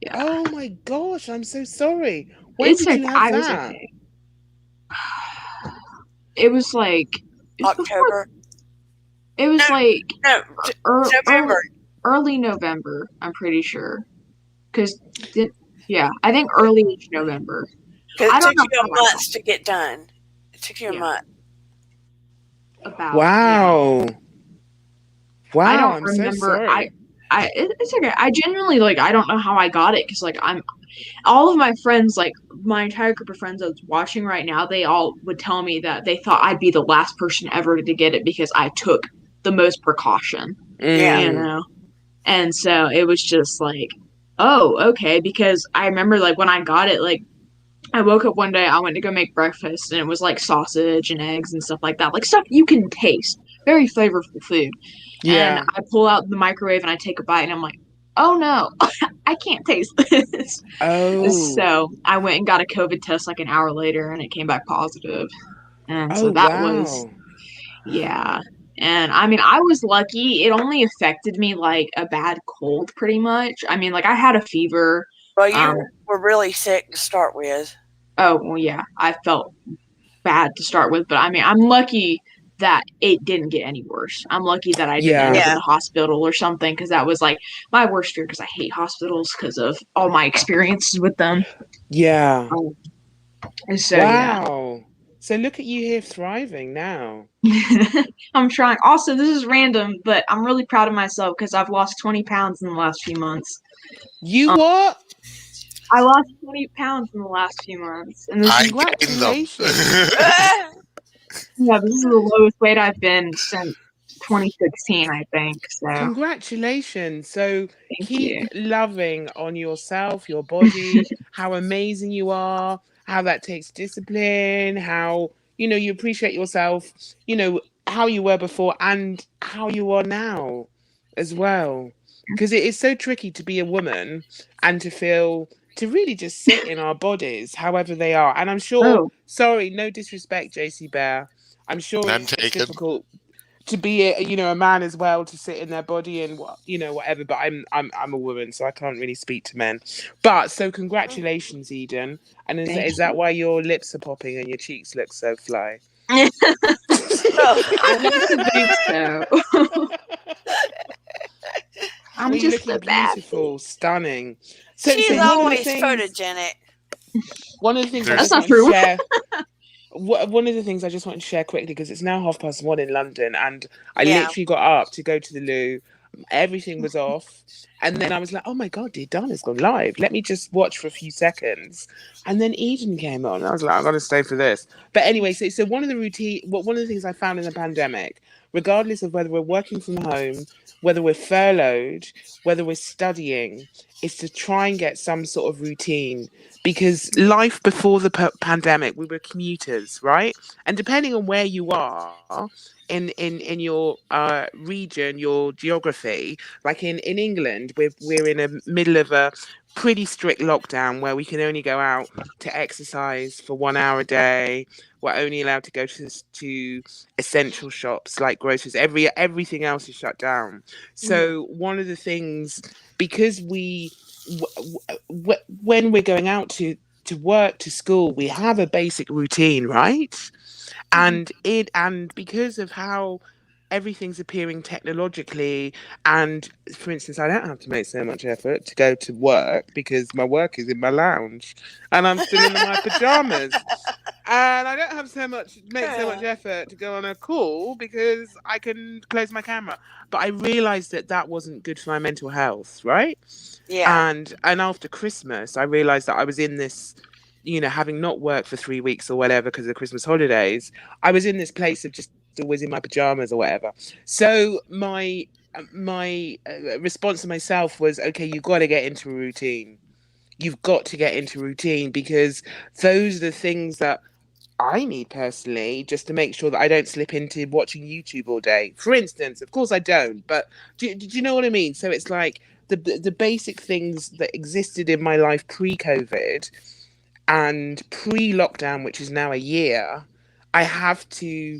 S3: Yeah.
S5: oh my gosh! I'm so sorry. When
S3: It's
S5: did
S3: like
S5: you have
S3: I was
S5: that?
S3: okay. It was like it was before.
S1: October.
S3: It was
S1: No,
S3: like
S1: no, November.
S3: early November. I'm pretty sure. Because yeah, I think early November.
S1: Because
S3: I
S1: it
S3: don't
S1: took
S3: know
S1: you
S3: how
S1: a
S3: I got
S1: month to get done. It took you a
S3: yeah
S1: month.
S3: about yeah.
S5: Wow,
S3: I
S5: wow!
S3: don't
S5: I'm so
S3: remember.
S5: sorry.
S3: It's okay. I genuinely like I don't know how I got it because like I'm all of my friends like my entire group of friends that's watching right now. They all would tell me that they thought I'd be the last person ever to get it because I took the most precaution,
S1: Yeah.
S3: you
S5: Mm.
S3: know. And so it was just like, oh, okay. Because I remember like when I got it, like I woke up one day, I went to go make breakfast, and it was like sausage and eggs and stuff like that, like stuff you can taste, very flavorful food. And
S5: Yeah.
S3: I pull out the microwave and I take a bite, and I'm like, oh no, I can't taste this.
S5: Oh.
S3: So I went and got a COVID test like an hour later, and it came back positive. And so
S5: Oh
S3: that was,
S5: wow.
S3: yeah. And I mean, I was lucky. It only affected me like a bad cold, pretty much. I mean, like I had a fever.
S1: Well,
S3: Um,
S1: you were really sick to start with.
S3: oh, well, yeah, I felt bad to start with, but I mean, I'm lucky that it didn't get any worse. I'm lucky that I didn't end
S5: Yeah.
S3: up in
S1: Yeah.
S3: the hospital or something because that was like my worst fear because I hate hospitals because of all my experiences with them.
S5: Yeah.
S3: And so, yeah.
S5: Wow. So look at you here thriving now.
S3: I'm trying. Also, this is random, but I'm really proud of myself because I've lost 20 pounds in the last few months.
S5: You
S3: Um,
S5: what?
S3: I lost 20 pounds in the last few months, and this
S4: I
S3: is
S4: gained them.
S1: Ah!
S3: yeah, this is the lowest weight I've been since 2016, I think. So,
S5: Congratulations. So
S3: thank
S5: keep
S3: you.
S5: loving on yourself, your body, how amazing you are, how that takes discipline, how, you appreciate yourself, how you were before and how you are now as well. Because it is so tricky to be a woman and to really just sit in our bodies, however they are. And I'm sure,
S3: Oh,
S5: sorry, no disrespect, JC Bear. I'm sure
S4: None
S5: it's
S4: taken.
S5: difficult to be a man as well, to sit in their body and whatever, but I'm a woman, so I can't really speak to men. But so congratulations, Eden. And is,
S3: thank
S5: is that why your lips are popping and your cheeks look so fly?
S3: you.
S1: Oh.
S3: I like to think so. I'm
S5: Well, you're
S3: just
S5: looking
S3: a bad
S5: beautiful, stunning. So
S1: She
S5: so
S1: is
S5: one of the
S1: always
S5: things
S1: photogenic.
S5: I
S3: That's
S5: just
S3: not
S5: want to
S3: true.
S5: share one of the things I just want to share quickly, because it's now 1:30 in London, and I
S1: Yeah.
S5: literally got up to go to the loo. Everything was off, and then I was like, "Oh my god, dear Donna's gone live. Let me just watch for a few seconds." And then Eden came on. I was like, "I'm gonna stay for this." But anyway, so one of the things I found in the pandemic, regardless of whether we're working from home, whether we're furloughed, whether we're studying, is to try and get some sort of routine, because life before the pandemic, we were commuters, right? And depending on where you are in your region, your geography, like in England, we're in the middle of a pretty strict lockdown where we can only go out to exercise for 1 hour a day. We're only allowed to go to essential shops like groceries. Everything else is shut down. So one of the things, because when we're going out to work, to school, we have a basic routine, right? And because of how everything's appearing technologically, and for instance, I don't have to make so much effort to go to work because my work is in my lounge and I'm still in my pajamas. And I don't have make so much effort to go on a call because I can close my camera. But I realized that wasn't good for my mental health, right?
S1: Yeah.
S5: And after Christmas, I realized that I was in this, having not worked for 3 weeks or whatever because of the Christmas holidays, I was in this place of just always in my pajamas or whatever. So my response to myself was, okay, you've got to get into a routine. You've got to get into routine, because those are the things that I need personally, just to make sure that I don't slip into watching YouTube all day. For instance, of course I don't, but do you know what I mean? So it's like the basic things that existed in my life pre-COVID and pre-lockdown, which is now a year. I have to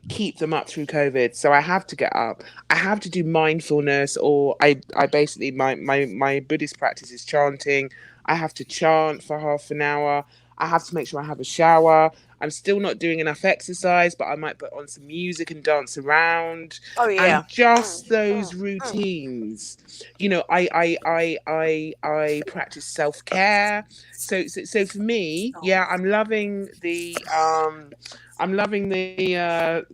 S5: keep them up through COVID. So I have to get up. I have to do mindfulness, or I basically my Buddhist practice is chanting. I have to chant for half an hour. I have to make sure I have a shower. I'm still not doing enough exercise, but I might put on some music and dance around.
S1: Oh yeah.
S5: And just those routines, I practice self-care. So for me, yeah, I'm loving the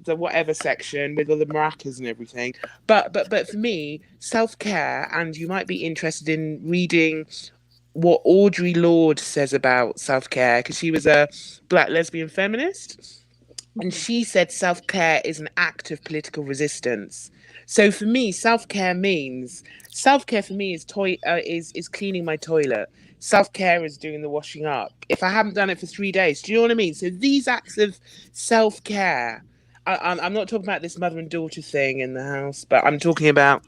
S5: whatever section with all the maracas and everything. But for me, self-care, and you might be interested in reading what Audre Lorde says about self-care, because she was a Black lesbian feminist, and she said self-care is an act of political resistance. So for me, self-care for me is cleaning my toilet. Self-care is doing the washing up. If I haven't done it for 3 days, do you know what I mean? So these acts of self-care, I'm not talking about this mother and daughter thing in the house, but I'm talking about.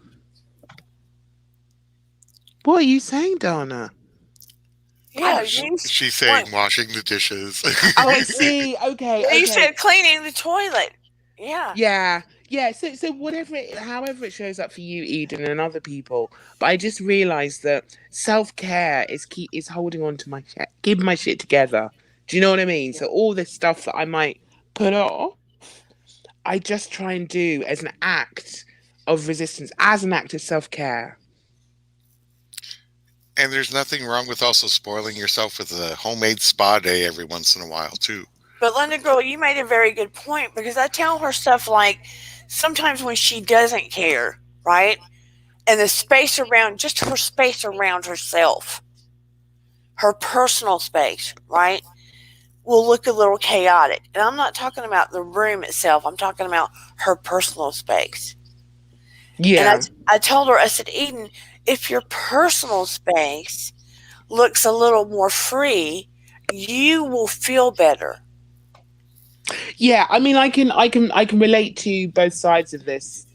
S5: What are you saying, Dana?
S1: Yeah,
S4: She's saying washing the dishes.
S5: Oh, I see. Okay.
S1: You said cleaning the toilet. Yeah.
S5: Yeah. So however it shows up for you, Eden, and other people. But I just realised that self-care is holding on to my shit, keeping my shit together. Do you know what I mean? So all this stuff that I might put off, I just try and do as an act of resistance, as an act of self-care.
S4: And there's nothing wrong with also spoiling yourself with a homemade spa day every once in a while, too.
S1: But London Girl, you made a very good point, because I tell her stuff like sometimes when she doesn't care, right? And the space around, just her space around herself, her personal space, right, will look a little chaotic. And I'm not talking about the room itself. I'm talking about her personal space.
S5: Yeah.
S1: And I told her, I said, Eden, if your personal space looks a little more free, you will feel better.
S5: Yeah, I mean, I can relate to both sides of this,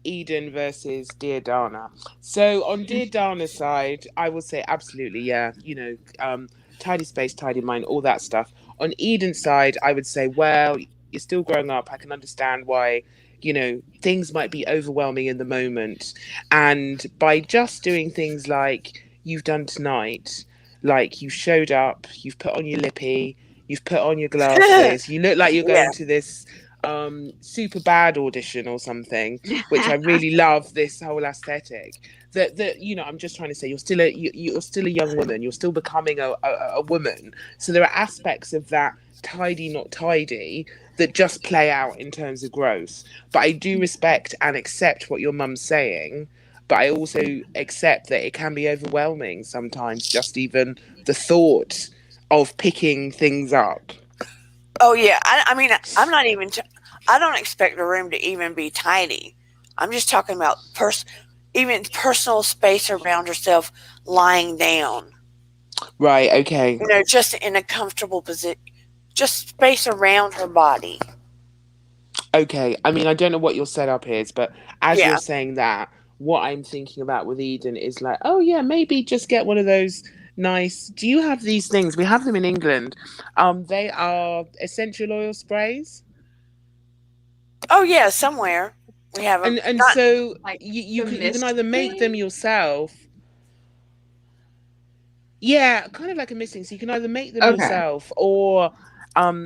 S5: Eden versus Dear Dana. So on Dear Dana's side, I will say absolutely, yeah, tidy space, tidy mind, all that stuff. On Eden's side, I would say, well, you're still growing up. I can understand why, things might be overwhelming in the moment. And by just doing things like you've done tonight, like you showed up, you've put on your lippy, you've put on your glasses, you look like you're going to this super bad audition or something, which I really love, this whole aesthetic. That I'm just trying to say, you're still a young woman, you're still becoming a woman. So there are aspects of that tidy, not tidy, that just play out in terms of growth. But I do respect and accept what your mum's saying. But I also accept that it can be overwhelming sometimes, just even the thought of picking things up.
S1: Oh yeah, I mean, I'm not even. I don't expect the room to even be tidy. I'm just talking about even personal space around herself, lying down.
S5: Right. Okay.
S1: Just in a comfortable position, just space around her body.
S5: Okay. I mean, I don't know what your setup is, but as
S1: Yeah.
S5: you're saying that, what I'm thinking about with Eden is like, oh yeah, maybe just get one of those nice. Do you have these things? We have them in England. They are essential oil sprays.
S1: Oh yeah, somewhere we have them.
S5: And so
S3: like
S5: you
S3: the
S5: can either
S3: mist
S5: make
S3: thing?
S5: them yourself. Yeah, kind of like a misting. So you can either make them
S3: Okay.
S5: yourself, or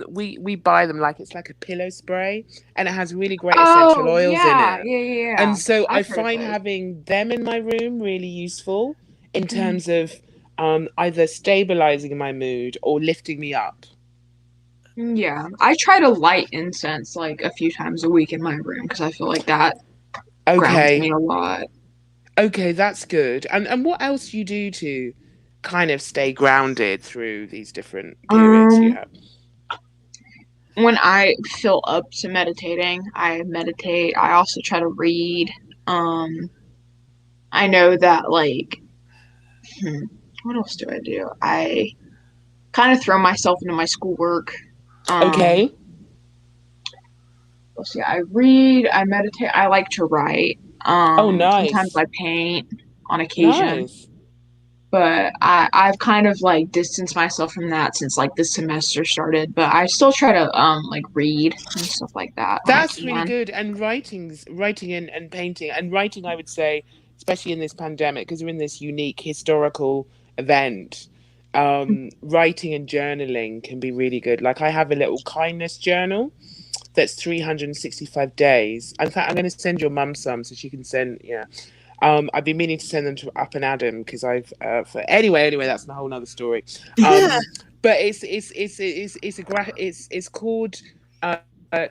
S5: we buy them, like it's like a pillow spray, and it has really great
S3: Oh,
S5: essential oils
S3: yeah,
S5: in it.
S3: yeah.
S5: And so I
S3: I've heard of
S5: find
S3: those.
S5: having them in my room really useful in terms of either stabilizing my mood or lifting me up.
S3: Yeah, I try to light incense like a few times a week in my room because I feel like that grounds me
S5: Okay,
S3: a lot.
S5: okay, that's good. And what else do you do to kind of stay grounded through these different periods you have?
S3: When I feel up to meditating, I meditate. I also try to read. I know that like, what else do I do? I kind of throw myself into my schoolwork.
S5: Okay.
S3: let's see, I read, I meditate, I like to write.
S5: Oh,
S3: Sometimes
S5: nice.
S3: I paint on occasion,
S5: Nice.
S3: but I've kind of like distanced myself from that since like this semester started. But I still try to like read and stuff like that when I
S5: That's really
S3: can.
S5: good. And writing and painting, and writing, I would say, especially in this pandemic, because we're in this unique historical event, writing and journaling can be really good. Like I have a little kindness journal that's 365 days. In fact, I'm going to send your mum some so she can send, yeah. I've been meaning to send them to Up and Adam because anyway, that's a whole nother story. But it's called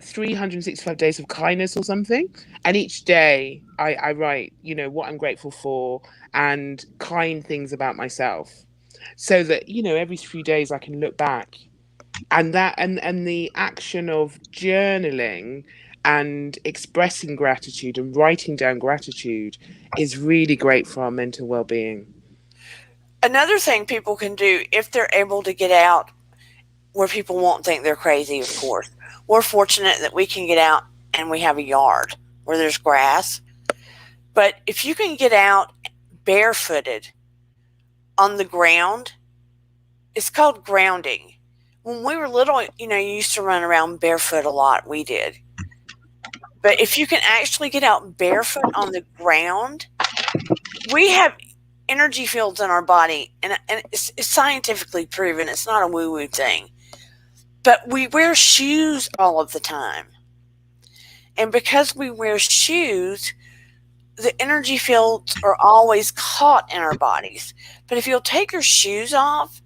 S5: 365 Days of Kindness or something. And each day I write, what I'm grateful for and kind things about myself. So that, every few days I can look back, and the action of journaling and expressing gratitude and writing down gratitude is really great for our mental well-being.
S1: Another thing people can do if they're able to get out where people won't think they're crazy, of course. We're fortunate that we can get out and we have a yard where there's grass. But if you can get out barefooted on the ground, it's called grounding. When we were little, you used to run around barefoot a lot. We did. But if you can actually get out barefoot on the ground, we have energy fields in our body, and it's scientifically proven. It's not a woo-woo thing. But we wear shoes all of the time. And because we wear shoes, the energy fields are always caught in our bodies. But if you'll take your shoes off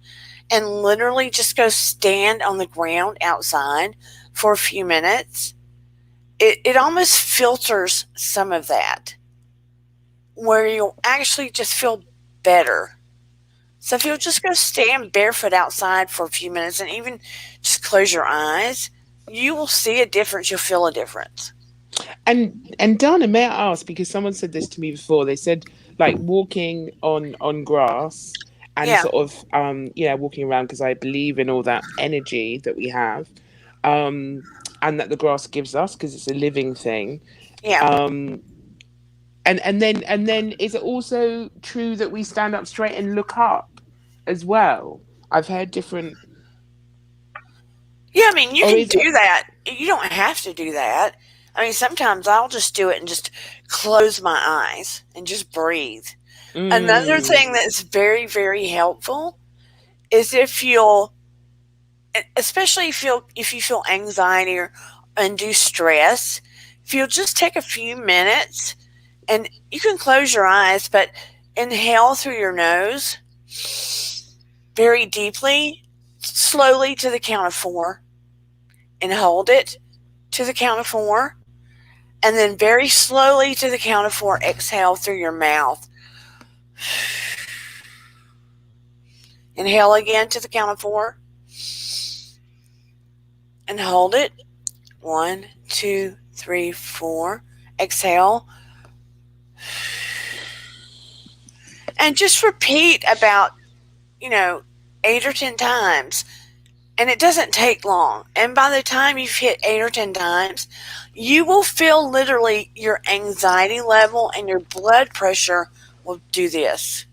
S1: and literally just go stand on the ground outside for a few minutes, it almost filters some of that, where you'll actually just feel better. So if you'll just go stand barefoot outside for a few minutes and even just close your eyes, you will see a difference. You'll feel a difference.
S5: And Dana, may I ask, because someone said this to me before, they said like walking on grass and
S1: Yeah.
S5: sort of walking around, because I believe in all that energy that we have, and that the grass gives us because it's a living thing.
S1: Yeah.
S5: And then is it also true that we stand up straight and look up as well? I've heard different.
S1: Yeah, I mean, you
S5: Or
S1: can
S5: is
S1: do that. You don't have to do that. I mean, sometimes I'll just do it and just close my eyes and just breathe. Another thing that's very, very helpful is especially if you feel anxiety or undue stress, if you'll just take a few minutes, and you can close your eyes, but inhale through your nose very deeply, slowly to the count of 4, and hold it to the count of 4, and then very slowly to the count of 4, exhale through your mouth. Inhale again to the count of 4, and hold it. 1, 2, 3, 4. Exhale. And just repeat about, 8 or 10 times. And it doesn't take long. And by the time you've hit 8 or 10 times, you will feel literally your anxiety level and your blood pressure will do this.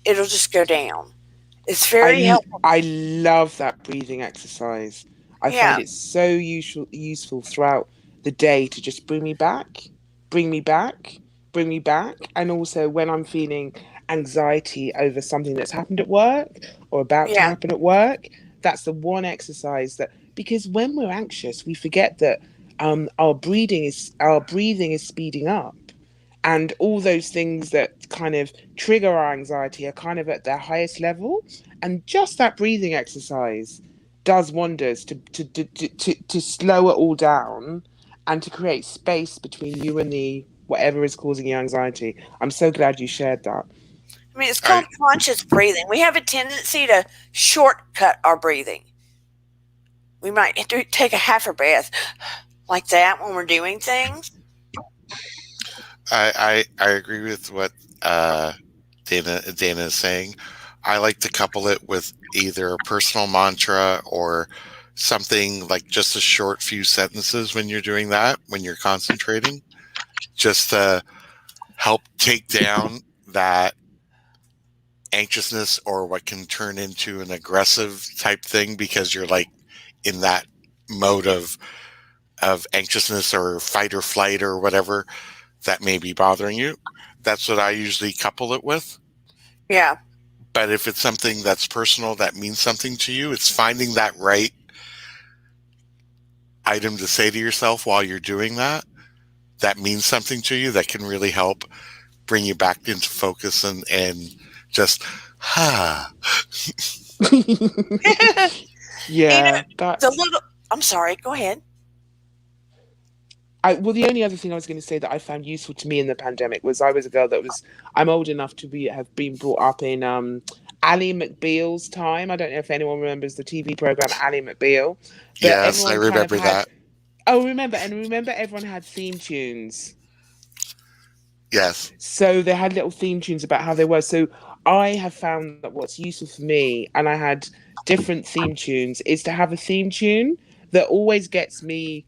S1: It'll just go down. It's very helpful.
S5: I love that breathing exercise. I find it so useful throughout the day to just bring me back. And also when I'm feeling anxiety over something that's happened at work or about to happen at work, that's the one exercise because when we're anxious, we forget that our breathing is speeding up. And all those things that kind of trigger our anxiety are kind of at their highest level. And just that breathing exercise does wonders to slow it all down and to create space between you and the whatever is causing you anxiety. I'm so glad you shared that.
S1: I mean, it's called conscious breathing. We have a tendency to shortcut our breathing. We might take a half a breath like that when we're doing things.
S4: I agree with what Dana is saying. I like to couple it with either a personal mantra or something like just a short few sentences when you're doing that, when you're concentrating, just to help take down that anxiousness or what can turn into an aggressive type thing because you're like in that mode of anxiousness or fight or flight or whatever that may be bothering you. That's what I usually couple it with.
S1: Yeah.
S4: But if it's something that's personal, that means something to you, it's finding that right item to say to yourself while you're doing that means something to you, that can really help bring you back into focus and just,
S5: Yeah,
S1: I'm sorry, go ahead.
S5: Well, the only other thing I was going to say that I found useful to me in the pandemic was I was a girl I'm old enough to have been brought up in Ally McBeal's time. I don't know if anyone remembers the TV program Ally McBeal. But
S4: yes, I remember that.
S5: Oh, remember everyone had theme tunes.
S4: Yes.
S5: So they had little theme tunes about how they were. So I have found that what's useful for me, and I had different theme tunes, is to have a theme tune that always gets me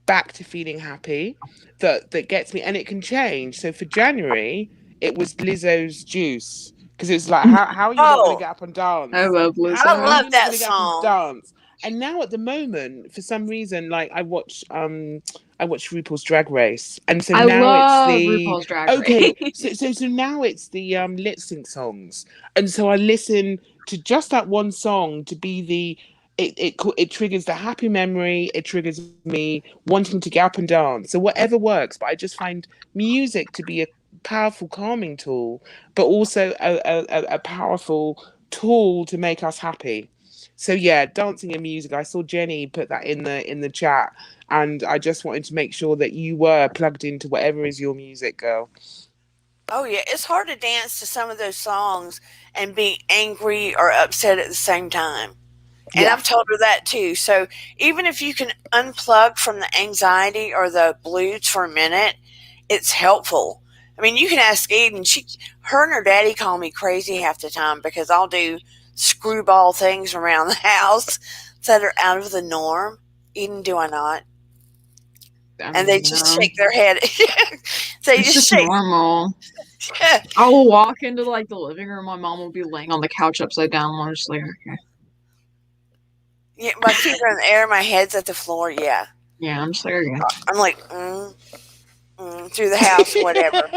S5: back to feeling happy, that gets me, and it can change. So for January, it was Lizzo's Juice, because it's like, how are you not going to get up and dance?
S3: I love Lizzo.
S1: I love that song.
S5: Dance. And now at the moment, for some reason, like I watch RuPaul's Drag Race, and so
S3: I
S5: now
S3: love
S5: it's the
S3: RuPaul's Drag
S5: okay.
S3: Race.
S5: So now it's the lip sync songs, and so I listen to just that one song to be the. It triggers the happy memory. It triggers me wanting to get up and dance. So whatever works, but I just find music to be a powerful calming tool, but also a powerful tool to make us happy. So yeah, dancing and music. I saw Jenny put that in the chat, and I just wanted to make sure that you were plugged into whatever is your music, girl.
S1: Oh yeah, it's hard to dance to some of those songs and be angry or upset at the same time. And
S5: Yeah.
S1: I've told her that too. So even if you can unplug from the anxiety or the blues for a minute, it's helpful. I mean, you can ask Eden. Her and her daddy call me crazy half the time because I'll do screwball things around the house that are out of the norm. Eden, do I not? And they just shake their head.
S3: It's just normal. I will walk into like the living room. My mom will be laying on the couch upside down. And I'm just like, okay.
S1: Yeah, my feet are in the air, my head's at the floor. Yeah.
S3: Yeah, I'm just like, okay.
S1: I'm like, through the house, whatever.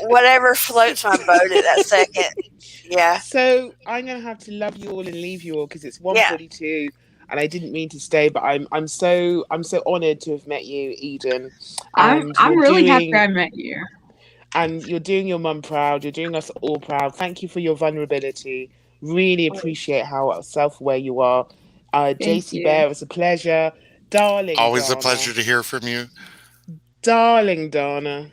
S1: Whatever floats my boat at that second. Yeah.
S5: So I'm gonna have to love you all and leave you all because it's 1:42, and I didn't mean to stay, but I'm so honoured to have met you, Eden.
S3: I'm really happy I met you.
S5: And you're doing your mum proud. You're doing us all proud. Thank you for your vulnerability. Really appreciate how self-aware you are. JC Bear, it's a pleasure. Darling
S4: Always
S5: Donna.
S4: a pleasure to hear from you.
S5: Darling Donna.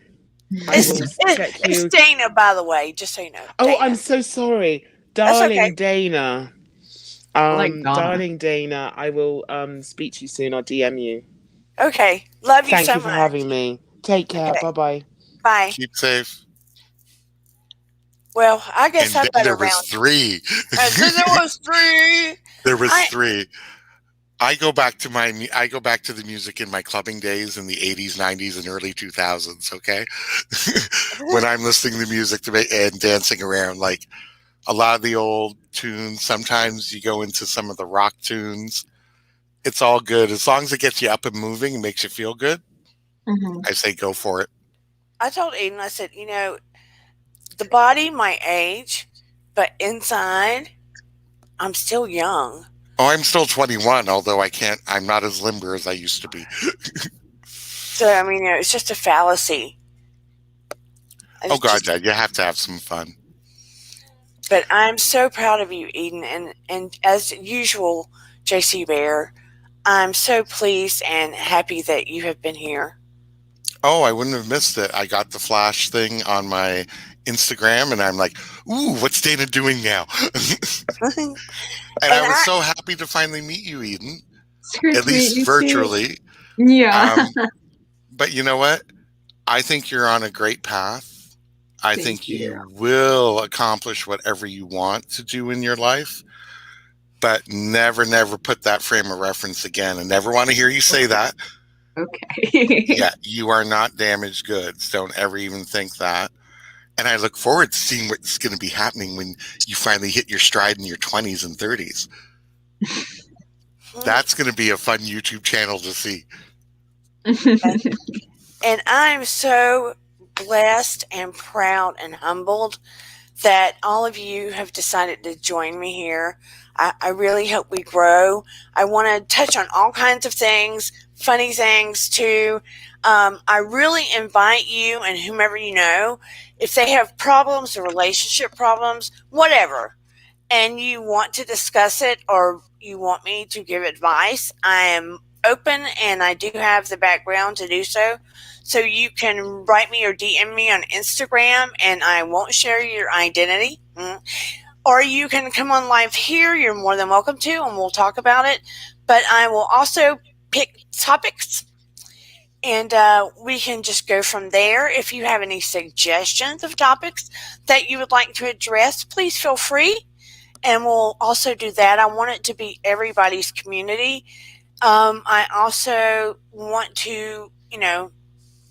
S1: It's Dana, by the way, just so you know.
S5: Oh,
S1: Dana.
S5: I'm so sorry. Darling
S1: okay.
S5: Dana. Darling Dana, I will speak to you soon. I'll DM you.
S1: Okay. Love you so much.
S5: Thank you for having me. Take care.
S1: Okay.
S5: Bye-bye.
S1: Bye.
S4: Keep safe.
S1: Well, I guess
S4: And
S1: I better
S4: there was three.
S1: So there was three.
S4: There was three. I go back to the music in my clubbing days in the 80s, 90s, and early 2000s, okay? When I'm listening to music and dancing around, like a lot of the old tunes, sometimes you go into some of the rock tunes. It's all good. As long as it gets you up and moving and makes you feel good, I say go for it.
S1: I told Eden, I said, the body might age, but inside, I'm still young.
S4: Oh, I'm still 21, although I'm not as limber as I used to be.
S1: So, I mean, it's just a fallacy.
S4: Oh, God, Dad, you have to have some fun.
S1: But I'm so proud of you, Eden. And as usual, JC Bear, I'm so pleased and happy that you have been here.
S4: Oh, I wouldn't have missed it. I got the flash thing on my Instagram, and I'm like, ooh, what's Dana doing now? And I was so happy to finally meet you, Eden, at least virtually.
S3: Yeah.
S4: But you know what? I think you're on a great path. I think you will accomplish whatever you want to do in your life. but never put that frame of reference again. I never want to hear you say that.
S3: Okay.
S4: Yeah, you are not damaged goods. Don't ever even think that. And I look forward to seeing what's going to be happening when you finally hit your stride in your 20s and 30s. That's going to be a fun YouTube channel to see.
S1: And I'm so blessed and proud and humbled that all of you have decided to join me here. I really hope we grow. I want to touch on all kinds of things, funny things too. I really invite you and whomever you know, if they have problems or relationship problems, whatever, and you want to discuss it or you want me to give advice, I am open and I do have the background to do so. So you can write me or DM me on Instagram and I won't share your identity. Or you can come on live here. You're more than welcome to, and we'll talk about it. But I will also pick topics and we can just go from there. If you have any suggestions of topics that you would like to address, please feel free. And we'll also do that. I want it to be everybody's community. I also want to,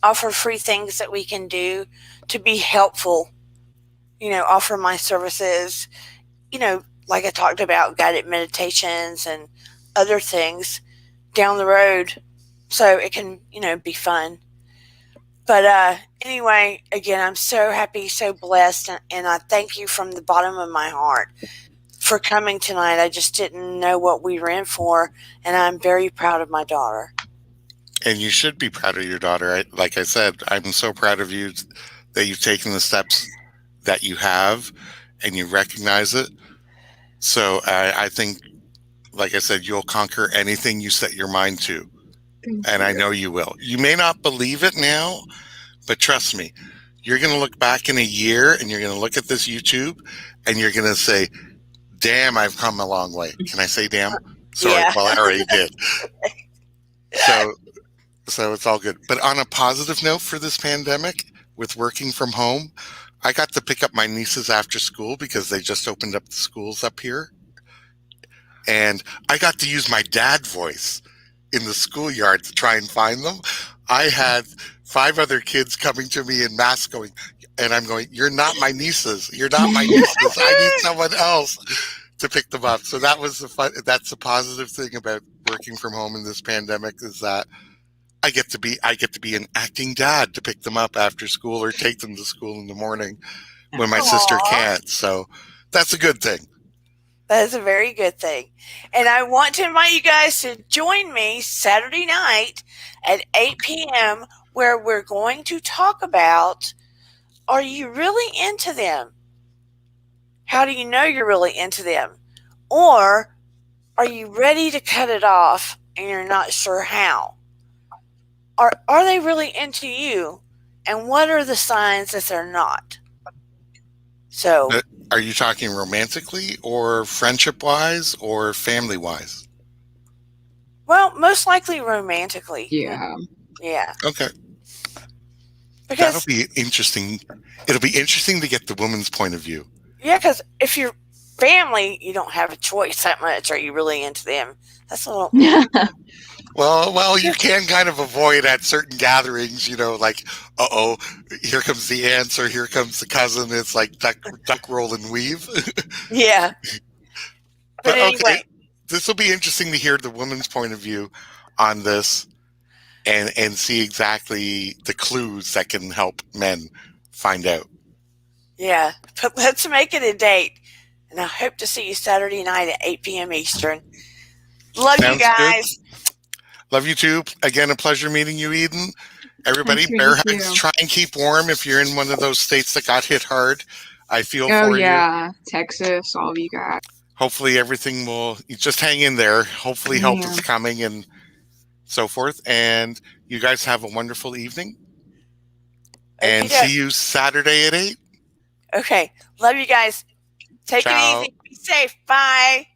S1: offer free things that we can do to be helpful, offer my services, like I talked about, guided meditations and other things down the road so it can, be fun. But anyway, again, I'm so happy, so blessed, and I thank you from the bottom of my heart for coming tonight. I just didn't know what we were in for, and I'm very proud of my daughter.
S4: And you should be proud of your daughter. Like I said, I'm so proud of you that you've taken the steps that you have and you recognize it. So I think, like I said, you'll conquer anything you set your mind to. And I know you will. You may not believe it now, but trust me, you're going to look back in a year and you're going to look at this YouTube and you're going to say, damn, I've come a long way. Can I say damn? Sorry,
S1: Yeah.
S4: well, I already did. So it's all good. But on a positive note for this pandemic, with working from home, I got to pick up my nieces after school because they just opened up the schools up here. And I got to use my dad voice in the schoolyard to try and find them. I had 5 other kids coming to me in masks going, and I'm going, you're not my nieces. You're not my nieces. I need someone else to pick them up. So that was that's the positive thing about working from home in this pandemic, is that I get to be an acting dad to pick them up after school or take them to school in the morning when my sister can't. So that's a good thing.
S1: That is a very good thing. And I want to invite you guys to join me Saturday night at 8 p.m. where we're going to talk about, are you really into them? How do you know you're really into them? Or are you ready to cut it off and you're not sure how? Are they really into you? And what are the signs that they're not? So,
S4: are you talking romantically or friendship-wise or family-wise?
S1: well, most likely romantically.
S3: Yeah.
S1: Yeah.
S4: Okay.
S1: Because
S4: that'll be interesting. It'll be interesting to get the woman's point of view.
S1: Yeah, because if you're family, you don't have a choice that much. Are you really into them? That's a little.
S4: Well, you can kind of avoid at certain gatherings, like, here comes the aunts or here comes the cousin. It's like duck roll and weave.
S1: Yeah. But anyway.
S4: Okay, this will be interesting to hear the woman's point of view on this and see exactly the clues that can help men find out.
S1: Yeah, but let's make it a date. And I hope to see you Saturday night at 8 p.m. Eastern. Love
S4: Sounds
S1: you guys.
S4: Good. Love you too. Again, a pleasure meeting you, Eden. Everybody, bear hugs. Try and keep warm if you're in one of those states that got hit hard. I feel for you. Oh,
S3: yeah. Texas, all of you guys.
S4: Hopefully everything will, you just hang in there. Hopefully help is coming and so forth. And you guys have a wonderful evening. And see you Saturday at 8.
S1: Okay. Love you guys. Take it easy. Be safe. Bye.